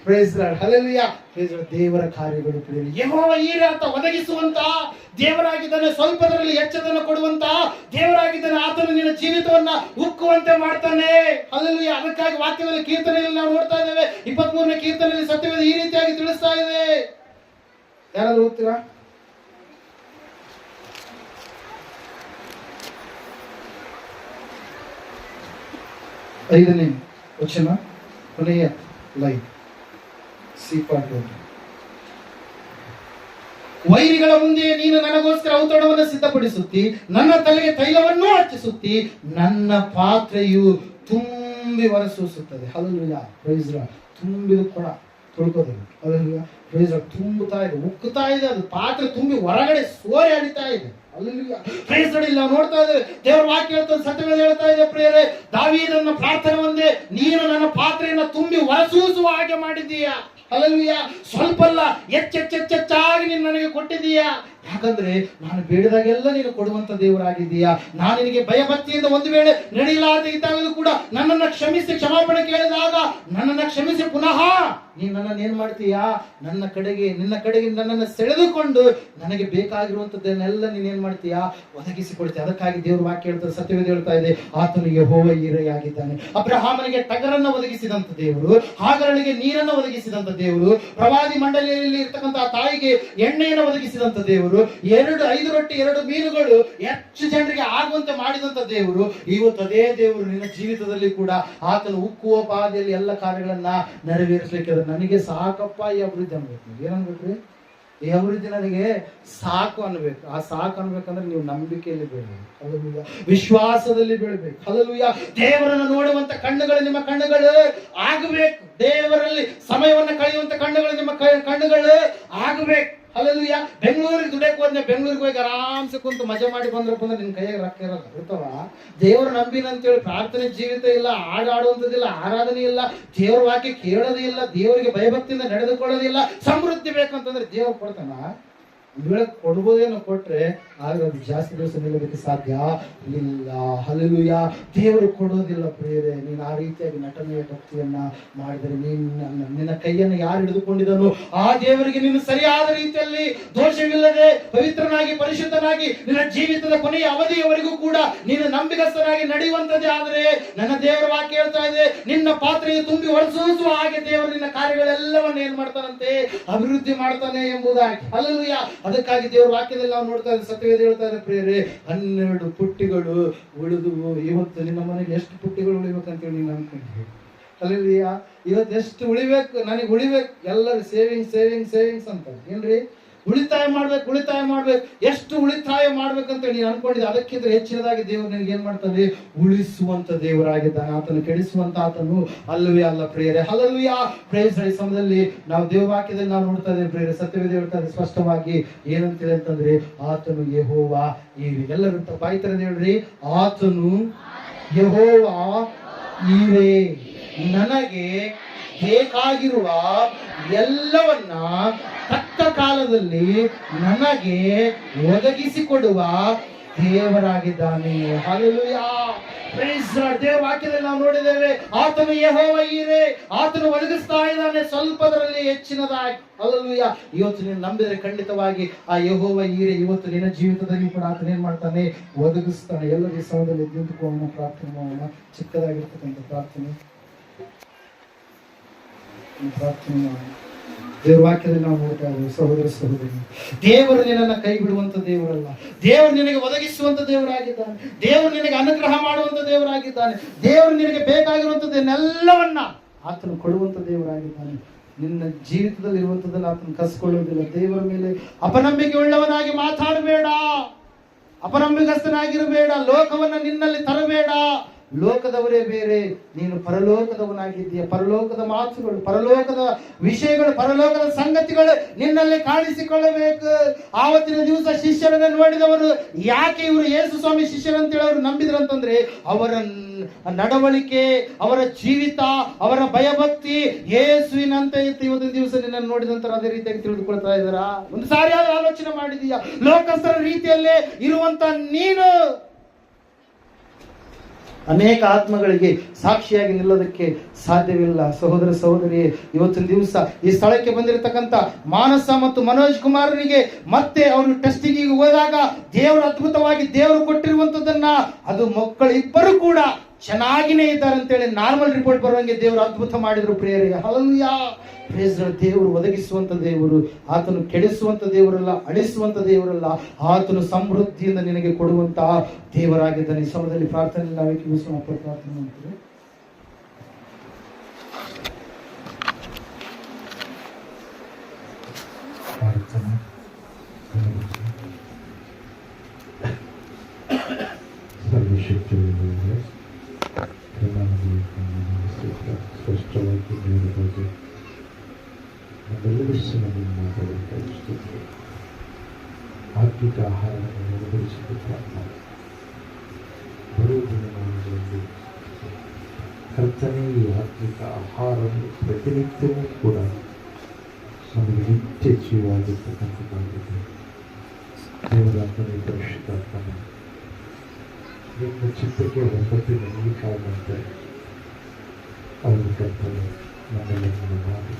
Praise lord, hallelujah, praise Lord. ದೇವರ ಕಾರ್ಯಗಳು ಪ್ರಿಯರೇ, ಯೆಹೋವ ಈರೆ ಅಂತ ಒದಗಿಸುವಂತ ದೇವರಾಗಿದ್ದಾನೆ. ಸ್ವಲ್ಪದರಲ್ಲಿ ಹೆಚ್ಚದನ್ನು ಕೊಡುವಂತ ದೇವರಾಗಿದ್ದಾನೆ. ಆತನು ನಿನ್ನ ಜೀವಿತವನ್ನ ಉಕ್ಕುವಂತೆ ಮಾಡ್ತಾನೆ. ಹಲ್ಲೆಲೂಯಾ, ಅದಕ್ಕಾಗಿ ವಾಕ್ಯದಲ್ಲಿ ಕೀರ್ತನೆಯಲ್ಲಿ ನಾವು ನೋಡ್ತಾ ಇದ್ದೇವೆ. 23ನೇ ಕೀರ್ತನೆಯಲ್ಲಿ ಸತ್ಯವೇದ ಈ ರೀತಿಯಾಗಿ ತಿಳಿಸ್ತಾ ಇದೆ. ಯಾರಾದ್ರೂ ಓದ್ತೀರಾ? 5ನೇ ವಚನ, ಕೊನೆಯ ಲೈನ್, ಸಿ ಪಾರ್ಟ್. ವೈರಿಗಳ ಮುಂದೆ ನೀನು ನನಗೋಸ್ಕರ ಔತಣವನ್ನು ಸಿದ್ಧಪಡಿಸುತ್ತಿ, ನನ್ನ ತಲೆಗೆ ತೈಲವನ್ನೂ ಹಚ್ಚಿಸುತ್ತಿ, ನನ್ನ ಪಾತ್ರೆಯು ತುಂಬಿ ಹೊರಸೂಸುತ್ತದೆ. Hallelujah, praise Lord. ತುಂಬಿದ ಕೊಡ ತೊಳ್ಕೋದಿಲ್ಲ. Hallelujah, praise Lord. ತುಂಬುತ್ತಾ ಇದೆ, ಉಕ್ಕುತ್ತಾ ಇದೆ, ಅದು ಪಾತ್ರೆ ತುಂಬಿ ಹೊರಗಡೆ ಸೋರೆ ಹರಿತಾ ಇದೆ. Hallelujah, praise lord. ನಾವು ನೋಡ್ತಾ ಇದ್ದೇವೆ, ದೇವರ ವಾಕ್ಯ ಹೇಳ್ತಾರೆ, ಸತ್ಯವೇದ ಹೇಳ್ತಾ ಇದೆ ಪ್ರಿಯರೇ, ದಾವೀದನ ಪ್ರಾರ್ಥನೆ ಒಂದೇ, ನೀನು ನನ್ನ ಪಾತ್ರೆಯನ್ನು ತುಂಬಿ ಹೊರಸೂಸುವ ಹಾಗೆ ಮಾಡಿದ್ದೀಯಾ. ಹಲ್ಲೆಲೂಯಾ, ಸ್ವಲ್ಪ ಅಲ್ಲ, ಹೆಚ್ಚೆಚ್ಚಾಗಿ ನೀನು ನನಗೆ ಕೊಟ್ಟಿದ್ದೀಯಾ. ಯಾಕಂದ್ರೆ ನಾನು ಬೇಡದಾಗೆಲ್ಲ ನೀನು ಕೊಡುವಂತ ದೇವರಾಗಿದ್ದೀಯಾ. ನಾನು ನಿನಗೆ ಭಯಭಕ್ತಿಯಿಂದ ಒಂದು ವೇಳೆ ನಡೆಯಲಾರದೆ ಇದ್ದಾಗಲೂ ಕೂಡ ನನ್ನನ್ನು ಕ್ಷಮಿಸಿ, ಕ್ಷಮಾಪಣೆ ಕೇಳಿದಾಗ ನನ್ನನ್ನು ಕ್ಷಮಿಸಿ ಪುನಃ ನೀನು ನನ್ನನ್ನು ಏನ್ ಮಾಡ್ತೀಯಾ? ನಿನ್ನ ಕಡೆಗೆ ನನ್ನನ್ನು ಸೆಳೆದುಕೊಂಡು ನನಗೆ ಬೇಕಾಗಿರುವಂತದ್ದನ್ನೆಲ್ಲ ನೀನೇನ್ ಮಾಡ್ತೀಯಾ? ಒದಗಿಸಿಕೊಡ್ತೀಯ. ಅದಕ್ಕಾಗಿ ದೇವ್ರ ವಾಕ್ಯ ಹೇಳ್ತಾರೆ, ಸತ್ಯವೇದ ಹೇಳ್ತಾ ಇದೆ, ಆತನು ಯೆಹೋವ ಈರೆಯಾಗಿದ್ದಾನೆ. ಅಬ್ರಹಾಮನಿಗೆ ಟಗರನ್ನ ಒದಗಿಸಿದಂತ ದೇವರು, ಹಾಗರಳಿಗೆ ನೀರನ್ನು ಒದಗಿಸಿದಂತ ದೇವರು, ಪ್ರವಾದಿ ಮಂಡಳಿಯಲ್ಲಿ ಇರ್ತಕ್ಕಂಥ ತಾಯಿಗೆ ಎಣ್ಣೆಯನ್ನು ಒದಗಿಸಿದಂತ ದೇವರು, 5 ರೊಟ್ಟಿ 2 ಮೀನುಗಳು ಹೆಚ್ಚು ಜನರಿಗೆ ಆಗುವಂತೆ ಮಾಡಿದಂತ ದೇವರು, ಇವತ್ತು ಅದೇ ದೇವರು ನಿನ್ನ ಜೀವಿತದಲ್ಲಿ ಕೂಡ ಆತನು ಉಕ್ಕುವ ಪಾದೆಯಲ್ಲಿ ಎಲ್ಲ ಕಾರ್ಯಗಳನ್ನ ನೆರವೇರಿಸಲಿಕ್ಕೆ ನನಗೆ ಸಾಕಪ್ಪ ಈ ಅಭಿವೃದ್ಧಿ ಅನ್ಬೇಕು. ಏನನ್ಬೇಕ್ರಿ? ಈ ಅಭಿವೃದ್ಧಿ ನನಗೆ ಸಾಕು ಅನ್ಬೇಕು. ಆ ಸಾಕು ಅನ್ಬೇಕಂದ್ರೆ ನೀವು ನಂಬಿಕೆಯಲ್ಲಿ ಬೆಳಬೇಕು. ಹಲ್ಲೆಲೂಯಾ, ವಿಶ್ವಾಸದಲ್ಲಿ ಬೆಳಬೇಕು. ಹಲ್ಲೆಲೂಯಾ, ದೇವರನ್ನು ನೋಡುವಂತ ಕಣ್ಣುಗಳು ನಿಮ್ಮ ಕಣ್ಣುಗಳು ಆಗಬೇಕು. ದೇವರಲ್ಲಿ ಸಮಯವನ್ನು ಕಳೆಯುವಂತ ಕಣ್ಣುಗಳು ನಿಮ್ಮ ಕಣ್ಣುಗಳು ಆಗಬೇಕು. ಹಲ್ಲೆಲೂಯಾ, ಬೆಂಗಳೂರಿಗೆ ದುಡಿಯಕ್ಕೆ ಹೋದ್ರೆ ಬೆಂಗಳೂರಿಗೆ ಹೋಗಿ ಆರಾಮ್ಸೆ ಕುಂತು ಮಜಾ ಮಾಡಿ ಬಂದ್ರಪ್ಪ ಅಂದ್ರೆ ನಿನ್ ಕೈಯಾಗ ರೊಕ್ಕ ಇರಲ್ಲ. ಇರ್ತಾವ? ದೇವ್ರ ನಂಬಿನಂತೇಳಿ ಪ್ರಾರ್ಥನೆ ಜೀವಿತ ಇಲ್ಲ, ಆಡುವಂಥದ್ದಿಲ್ಲ, ಆರಾಧನೆ ಇಲ್ಲ, ದೇವ್ರ ವಾಕ್ಯ ಕೇಳೋದೇ ಇಲ್ಲ, ದೇವರಿಗೆ ಭಯಭಕ್ತಿಯಿಂದ ನಡೆದುಕೊಳ್ಳೋದಿಲ್ಲ. ಸಮೃದ್ಧಿ ಬೇಕಂತಂದ್ರೆ ದೇವ್ರು ಕೊಡ್ತಾನ? ಬೆಳಕ್ ಕೊಡ್ಬೋದೇನೋ, ಕೊಟ್ರೆ ಆದ್ರೆ ಅದು ಜಾಸ್ತಿ ದಿವಸ ನಿಲ್ಲೋದಕ್ಕೆ ಸಾಧ್ಯ ಇಲ್ಲ. ಹಲ್ಲೆಲೂಯಾ, ದೇವರು ಕೊಡೋದಿಲ್ಲ ಪ್ರಿಯರೇ. ನೀನು ಆ ರೀತಿಯಾಗಿ ನಟನೆಯ ಭಕ್ತಿಯನ್ನ ಮಾಡಿದರೆ ನಿನ್ನ ಕೈಯನ್ನು ಯಾರು ಹಿಡಿದುಕೊಂಡಿದನು ಆ ದೇವರಿಗೆ ನೀನು ಸರಿಯಾದ ರೀತಿಯಲ್ಲಿ ದೋಷವಿಲ್ಲದೆ ಪವಿತ್ರನಾಗಿ ಪರಿಶುದ್ಧನಾಗಿ ನಿನ್ನ ಜೀವಿತದ ಕೊನೆಯ ಅವಧಿಯವರೆಗೂ ಕೂಡ ನೀನು ನಂಬಿಕಸ್ಥನಾಗಿ ನಡೆಯುವಂತದ್ದೇ ಆದರೆ ನನ್ನ ದೇವರ ವಾಕ್ಯ ಹೇಳ್ತಾ ಇದೆ, ನಿನ್ನ ಪಾತ್ರೆಯು ತುಂಬಿ ಹೊರಸೂಸುವ ಹಾಗೆ ದೇವರು ನಿನ್ನ ಕಾರ್ಯಗಳೆಲ್ಲವನ್ನ ಏನ್ ಮಾಡ್ತಾನಂತೆ? ಅಭಿವೃದ್ಧಿ ಮಾಡ್ತಾನೆ ಎಂಬುದಾಗಿ. ಹಲ್ಲೆಲೂಯಾ, ಅದಕ್ಕಾಗಿ ದೇವರ ವಾಕ್ಯದಲ್ಲಿ ನಾವು ನೋಡ್ತಾ ಇದ್ದೇವೆ, ಸತ್ಯವೇದ ಹೇಳ್ತಾ ಇದೆ ಪ್ರಿಯರೇ, 12 ಪುಟ್ಟಿಗಳು ಉಳಿದು. ಇವತ್ತು ನಿನ್ನ ಮನೆಗೆ ಎಷ್ಟು ಪುಟ್ಟಿಗಳು ಉಳಿಬೇಕಂತೇಳಿ ನೀನು ಅನ್ಕೊಂಡ್ರಿ? ಹಲ್ಲೆಲೂಯಾ, ಇವತ್ತು ಎಷ್ಟು ಉಳಿಬೇಕು, ನನಗೆ ಉಳಿಬೇಕು. ಎಲ್ಲರೂ ಸೇವಿಂಗ್ಸ್ ಅಂತ ಏನ್ರಿ? ಉಳಿತಾಯ ಮಾಡ್ಬೇಕು. ಎಷ್ಟು ಉಳಿತಾಯ ಮಾಡ್ಬೇಕಂತ ನೀನು ಅನ್ಕೊಂಡಿದ್ದೆ, ಅದಕ್ಕಿಂತ ಹೆಚ್ಚಿನದಾಗಿ ದೇವರು ನಿನಗೆ ಏನ್ ಮಾಡ್ತಾನೆ? ಉಳಿಸುವಂತ ದೇವರಾಗಿದ್ದಾನೆ. ಆತನು ಕೆಡಿಸುವಂತ ಆತನು ಅಲ್ಲವೇ ಅಲ್ಲ ಪ್ರಿಯರೇ. ಹಲ್ಲೆಲೂಯಾ, ಪ್ರೈಸ್ ದಿ ಸಮಯದಲ್ಲಿ ನಾವು ದೇವವಾಕ್ಯದಲ್ಲಿ ನಾವು ನೋಡ್ತಾ ಇದ್ದೇವೆ ಪ್ರಿಯರೇ, ಸತ್ಯವೇದ ಹೇಳ್ತಾ ಇದೆ ಸ್ಪಷ್ಟವಾಗಿ ಏನಂತೇಳಿ ಅಂತಂದ್ರೆ, ಆತನು ಯೆಹೋವ ಈರೆ. ಎಲ್ಲರೂ ಬಾಯ್ತಾರೆ ಹೇಳ್ರಿ, ಆತನು ಯೆಹೋವ ಈರೆ, ನನಗೆ ಬೇಕಾಗಿರುವ ಎಲ್ಲವನ್ನ ತಕ್ಕ ಕಾಲದಲ್ಲಿ ನನಗೆ ಒದಗಿಸಿಕೊಡುವ ದೇವರಾಗಿದ್ದಾನೆ. Hallelujah, praise Lord. ದೇವರ ವಾಕ್ಯದಲ್ಲಿ ನಾವು ನೋಡಿದ್ದೇವೆ, ಆತನು ಯೆಹೋವ ಈರೆ, ಆತನು ಒದಗಿಸ್ತಾ ಇದ್ದಾನೆ ಸ್ವಲ್ಪದರಲ್ಲಿ ಹೆಚ್ಚಿನದಾಗಿ. ಹಲ್ಲೆಲೂಯಾ. ಇವತ್ತು ನೀನು ನಂಬಿದರೆ ಖಂಡಿತವಾಗಿ ಆ ಯೆಹೋವ ಈರೆ ಇವತ್ತು ನಿನ್ನ ಜೀವಿತದಲ್ಲಿ ಕೂಡ ಆತನ ಏನ್ ಮಾಡ್ತಾನೆ, ಒದಗಿಸ್ತಾನೆ. ಎಲ್ಲರಿಗೆ ಸಹೋದರರಲ್ಲಿ ನಿಂತುಕೊಳ್ಳೋಣ, ಪ್ರಾರ್ಥನೆ ಮಾಡೋಣ. ಚಿಕ್ಕದಾಗಿರ್ತಕ್ಕಂಥ ಪ್ರಾರ್ಥನೆ ಮಾಡೋಣ. ದೇವರ ವಾಕ್ಯದಲ್ಲಿ ನಾವು ನೋಡ್ತಾ ಇದ್ದೇವೆ ಸಹೋದರ ಸಹೋದರಿ, ದೇವರು ನಿನ್ನನ್ನು ಕೈ ಬಿಡುವಂತ ದೇವರಲ್ಲ. ದೇವರು ನಿನಗೆ ಒದಗಿಸುವಂತ ದೇವರಾಗಿದ್ದಾನೆ. ದೇವರು ನಿನಗೆ ಅನುಗ್ರಹ ಮಾಡುವಂತ ದೇವರಾಗಿದ್ದಾನೆ. ದೇವರು ನಿನಗೆ ಬೇಕಾಗಿರುವಂತದ್ದನ್ನೆಲ್ಲವನ್ನ ಆತನು ಕೊಡುವಂತ ದೇವರಾಗಿದ್ದಾನೆ. ನಿನ್ನ ಜೀವಿತದಲ್ಲಿ ಇರುವಂತದ್ದನ್ನು ಆತನು ಕಸ್ಕೊಳ್ಳೋದಿಲ್ಲ. ದೇವರ ಮೇಲೆ ಅಪನಂಬಿಕೆ ಉಳ್ಳವನಾಗಿ ಮಾತಾಡಬೇಡ, ಅಪನಂಬಿಕಸ್ಥನಾಗಿರಬೇಡ, ಲೋಕವನ್ನ ನಿನ್ನಲ್ಲಿ ತರಬೇಡ. ಲೋಕದವರೇ ಬೇರೆ, ನೀನು ಪರಲೋಕದವನಾಗಿದ್ದೀಯ. ಪರಲೋಕದ ಮಾತುಗಳು, ಪರಲೋಕದ ವಿಷಯಗಳು, ಪರಲೋಕದ ಸಂಗತಿಗಳು ನಿನ್ನಲ್ಲಿ ಕಾಣಿಸಿಕೊಳ್ಳಬೇಕು. ಆವತ್ತಿನ ದಿವಸ ಶಿಷ್ಯರನ್ನು ನೋಡಿದವರು ಯಾಕೆ ಇವರು ಯೇಸು ಸ್ವಾಮಿ ಶಿಷ್ಯರಂತೇಳಿ ಅವರು ನಂಬಿದ್ರಂತಂದ್ರೆ ಅವರ ನಡವಳಿಕೆ, ಅವರ ಜೀವಿತ, ಅವರ ಭಯಭಕ್ತಿ ಯೇಸುವಿನಂತೆ ಇತ್ತು. ಇವತ್ತಿನ ದಿವಸ ನಿನ್ನನ್ನು ನೋಡಿದ ನಂತರ ಅದೇ ರೀತಿಯಾಗಿ ತಿಳಿದುಕೊಳ್ತಾ ಇದ್ದಾರಾ? ಒಂದು ಸಾರಿ ಆಲೋಚನೆ ಮಾಡಿದೀಯಾ? ಲೋಕಸ್ಥರ ರೀತಿಯಲ್ಲೇ ಇರುವಂತ ನೀನು ಅನೇಕ ಆತ್ಮಗಳಿಗೆ ಸಾಕ್ಷಿಯಾಗಿ ನಿಲ್ಲೋದಕ್ಕೆ ಸಾಧ್ಯವಿಲ್ಲ. ಸಹೋದರ ಸಹೋದರಿ, ಇವತ್ತಿನ ದಿವಸ ಈ ಸ್ಥಳಕ್ಕೆ ಬಂದಿರತಕ್ಕಂಥ ಮಾನಸ ಮತ್ತು ಮನೋಜ್ ಕುಮಾರನಿಗೆ ಮತ್ತೆ ಅವರು ಟೆಸ್ಟಿಗೆ ಹೋದಾಗ ದೇವರು ಅದ್ಭುತವಾಗಿ ದೇವರು ಕೊಟ್ಟಿರುವಂತದನ್ನ, ಅದು ಮಕ್ಕಳು ಇಬ್ಬರು ಕೂಡ ಚೆನ್ನಾಗಿನೇ ಇದ್ದಾರೆ ಅಂತೇಳಿ ನಾರ್ಮಲ್ ರಿಪೋರ್ಟ್ ಬರುವಂಗೆ ದೇವರು ಅದ್ಭುತ ಮಾಡಿದ್ರು. ಪ್ರಿಯರೇ, ಹಲ್ಲೆಲೂಯಾ. Praise lord. ದೇವರು ಒದಗಿಸುವಂತ ದೇವರು, ಆತನು ಕೆಡಿಸುವಂತ ದೇವರಲ್ಲ, ಅಳಿಸುವಂತ ದೇವರಲ್ಲ. ಆತನು ಸಮೃದ್ಧಿಯಿಂದ ನಿನಗೆ ಕೊಡುವಂತಹ ದೇವರಾಗಿದ್ದಾನೆ. ಈ ಸಮಯದಲ್ಲಿ ಪ್ರಾರ್ಥನೆ ನಾವೇ ಕಿವಿಸೋಣ, ಪ್ರಾರ್ಥನೆ ಮಾಡ್ತೀವಿ. ಸ್ಪಷ್ಟವಾಗಿ ನೀಡುವುದು ನಮ್ಮೆಲ್ಲರಿಗೂ ಮಾತಾಡುತ್ತಾ ಆರ್ಥಿಕ ಆಹಾರವನ್ನು ನಿರ್ವಹಿಸಬೇಕು. ಬರುವುದನ್ನು ಕರ್ತನೆ ಈ ಆರ್ಥಿಕ ಆಹಾರವನ್ನು ಪ್ರತಿನಿತ್ಯವೂ ಕೂಡ ನಮಗೆ ನಿತ್ಯ ಜೀವವಾಗಿರ್ತಕ್ಕಂಥದ್ದಾಗಿದೆ. ದೇವರಾತ್ಮನೆ ಪರಿಶುದ್ಧಾತ್ಮನೆ ನಿಮ್ಮ ಚಿತ್ತಕ್ಕೆ ಒಂಬತ್ತು ನಂಬಿಕಾದಂತೆ ಅವರ ಕರ್ತನೆ ನಮ್ಮೆಲ್ಲರನ್ನು ಮಾಡಿ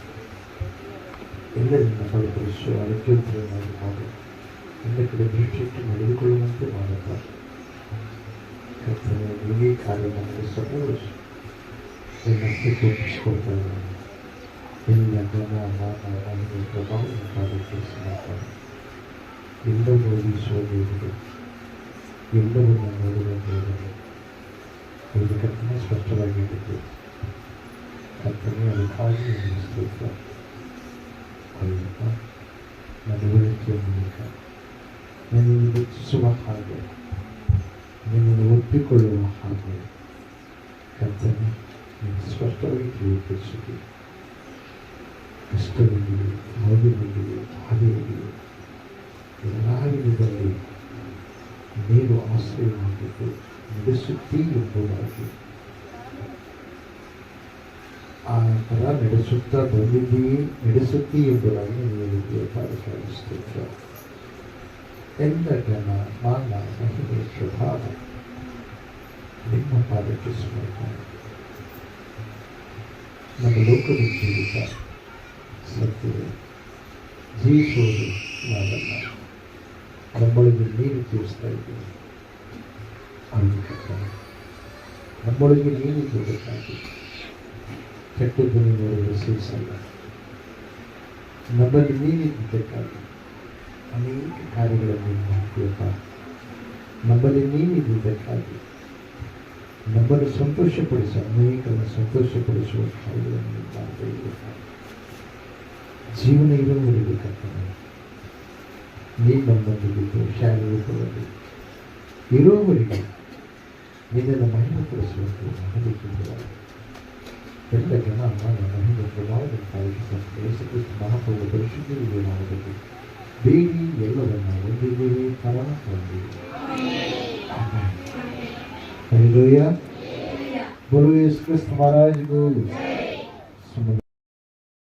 ಎಲ್ಲರಿಂದ ಬಲಪಡಿಸುವ ಆರೋಗ್ಯವಂತರನ್ನಾಗಿ ಮಾಡಿ ಎಲ್ಲ ಕಡೆ ದೃಷ್ಟಿಟ್ಟು ನಡೆದುಕೊಳ್ಳುವಂತೆ ಮಾಡುತ್ತಾ ಕರ್ತನೆ ಈ ಕಾರ್ಯ ನಮಗೆ ಸಮೂರಿಸಿ ಎಲ್ಲಕ್ಕೆ ತೋರಿಸಿಕೊಳ್ತಾ ಇದ್ದಾರೆ. ಎಲ್ಲ ಜನ ನಮಗೆ ಪ್ರಭಾವ ಕೆಲಸ ಮಾಡ್ತಾರೆ. ಎಲ್ಲವೂ ಓದಿಸುವ ದೇವರು, ಎಲ್ಲವನ್ನ ನೋಡುವ ದೇವರು, ಇದು ಕರ್ತನೆ ಸ್ಪಷ್ಟವಾಗಿರುತ್ತೆ. ಕರ್ತನೆ ಅದಕ್ಕಾಗಿ ಸ್ತೋತ್ರ. ನಡವಳಿಕೆಯ ಮೂಲಕ ನಿನ್ನನ್ನು ಹೆಚ್ಚಿಸುವ ಹಾಗೆ, ನಿನ್ನನ್ನು ಒಪ್ಪಿಕೊಳ್ಳುವ ಹಾಗೆ ಕರ್ತನೆ ನೀನು ಸ್ಪಷ್ಟವಾಗಿ ತಿಳಿಯಪಡಿಸಿದೆ. ಕಷ್ಟದಲ್ಲಿ, ನೋವಿನಲ್ಲಿ, ಬಾಧೆಯಲ್ಲಿ, ಎಲ್ಲ ವಿಧದಲ್ಲಿ ನೀನು ಆಶ್ರಯವಾಗಿದ್ದು ನಡೆಸುತ್ತೀ ಎಂಬುದಾಗಿ ಆ ಥರ ನಡೆಸುತ್ತಾ ಬಂದಿದ್ದೀ, ನಡೆಸುತ್ತೀ ಎಂಬುದಾಗಿ ನೀವು ಪಾಲಿಸ್ತೀರ. ಎಲ್ಲ ಜನ ಮಾನ ಮಹಿಳೆ ಪ್ರಭಾವ ನಿಮ್ಮ ಪಾದಕ್ಕೆ ಸಮರ್ಪಣೆ. ನಮ್ಮ ಲೋಕದ ಜೀವಿತ ಸತ್ಯವೇ, ಜೀವಿಸೋದು ನಾವಲ್ಲ, ನಮ್ಮೊಳಗೆ ನೀರು ತೋರಿಸ್ತಾ ಇದ್ದೀವಿ. ನಮ್ಮೊಳಗೆ ನೀರು ತೋರಿಸ್ತಾಗಿ ಕೆಟ್ಟದ್ದನ್ನು ನೋಡಲು ಸೇರಿಸಲ್ಲ. ನಮ್ಮಲ್ಲಿ ನೀರಿದ್ದಕ್ಕಾಗಿ ಅನೇಕ ಕಾರ್ಯಗಳನ್ನು ಮಾಡ್ತೀವಪ್ಪ. ನಮ್ಮಲ್ಲಿ ನೀರಿದ್ದಕ್ಕಾಗಿ ನಮ್ಮನ್ನು ಸಂತೋಷಪಡಿಸಿ ಅನೇಕರನ್ನು ಸಂತೋಷಪಡಿಸುವ ಕಾರ್ಯಗಳನ್ನು ಮಾಡ್ತಾ ಇರಬೇಕಾಗಿ ಜೀವನ ಇರುವವರಿಗೆ ಕರ್ತನೆ ನೀನು ನಮ್ಮೊಂದಿಗಿದ್ದು ಶಾಲೆ ರೂಪದಲ್ಲಿ ಇರುವವರಿಗೆ ನಿನ್ನನ್ನು ಮಹಿಮೆಪಡಿಸುವಂತೆ ಮಾಡಬೇಕೆಂಬುದಾಗಿ ಎಲ್ಲ ಜನ ನನ್ನ ಮಹಿಮೆ ಪ್ರಭಾವದಂತಾಗಿ ಯೇಸುಕ್ರಿಸ್ತ ಮಹಾಪ್ರಭು ಪರಿಶುದ್ಧರಿಗೆ ನಾಮದಲ್ಲಿ ಬೇಡಿ ಎಲ್ಲವನ್ನ ಹೊಂದಿದ್ದೇವೆ, ಕಾರಣ ಹೊಂದಿದ್ದೇವೆ. ಹಲ್ಲೆಲೂಯಾ. बोलो यीशु क्रिस्त महाराज को।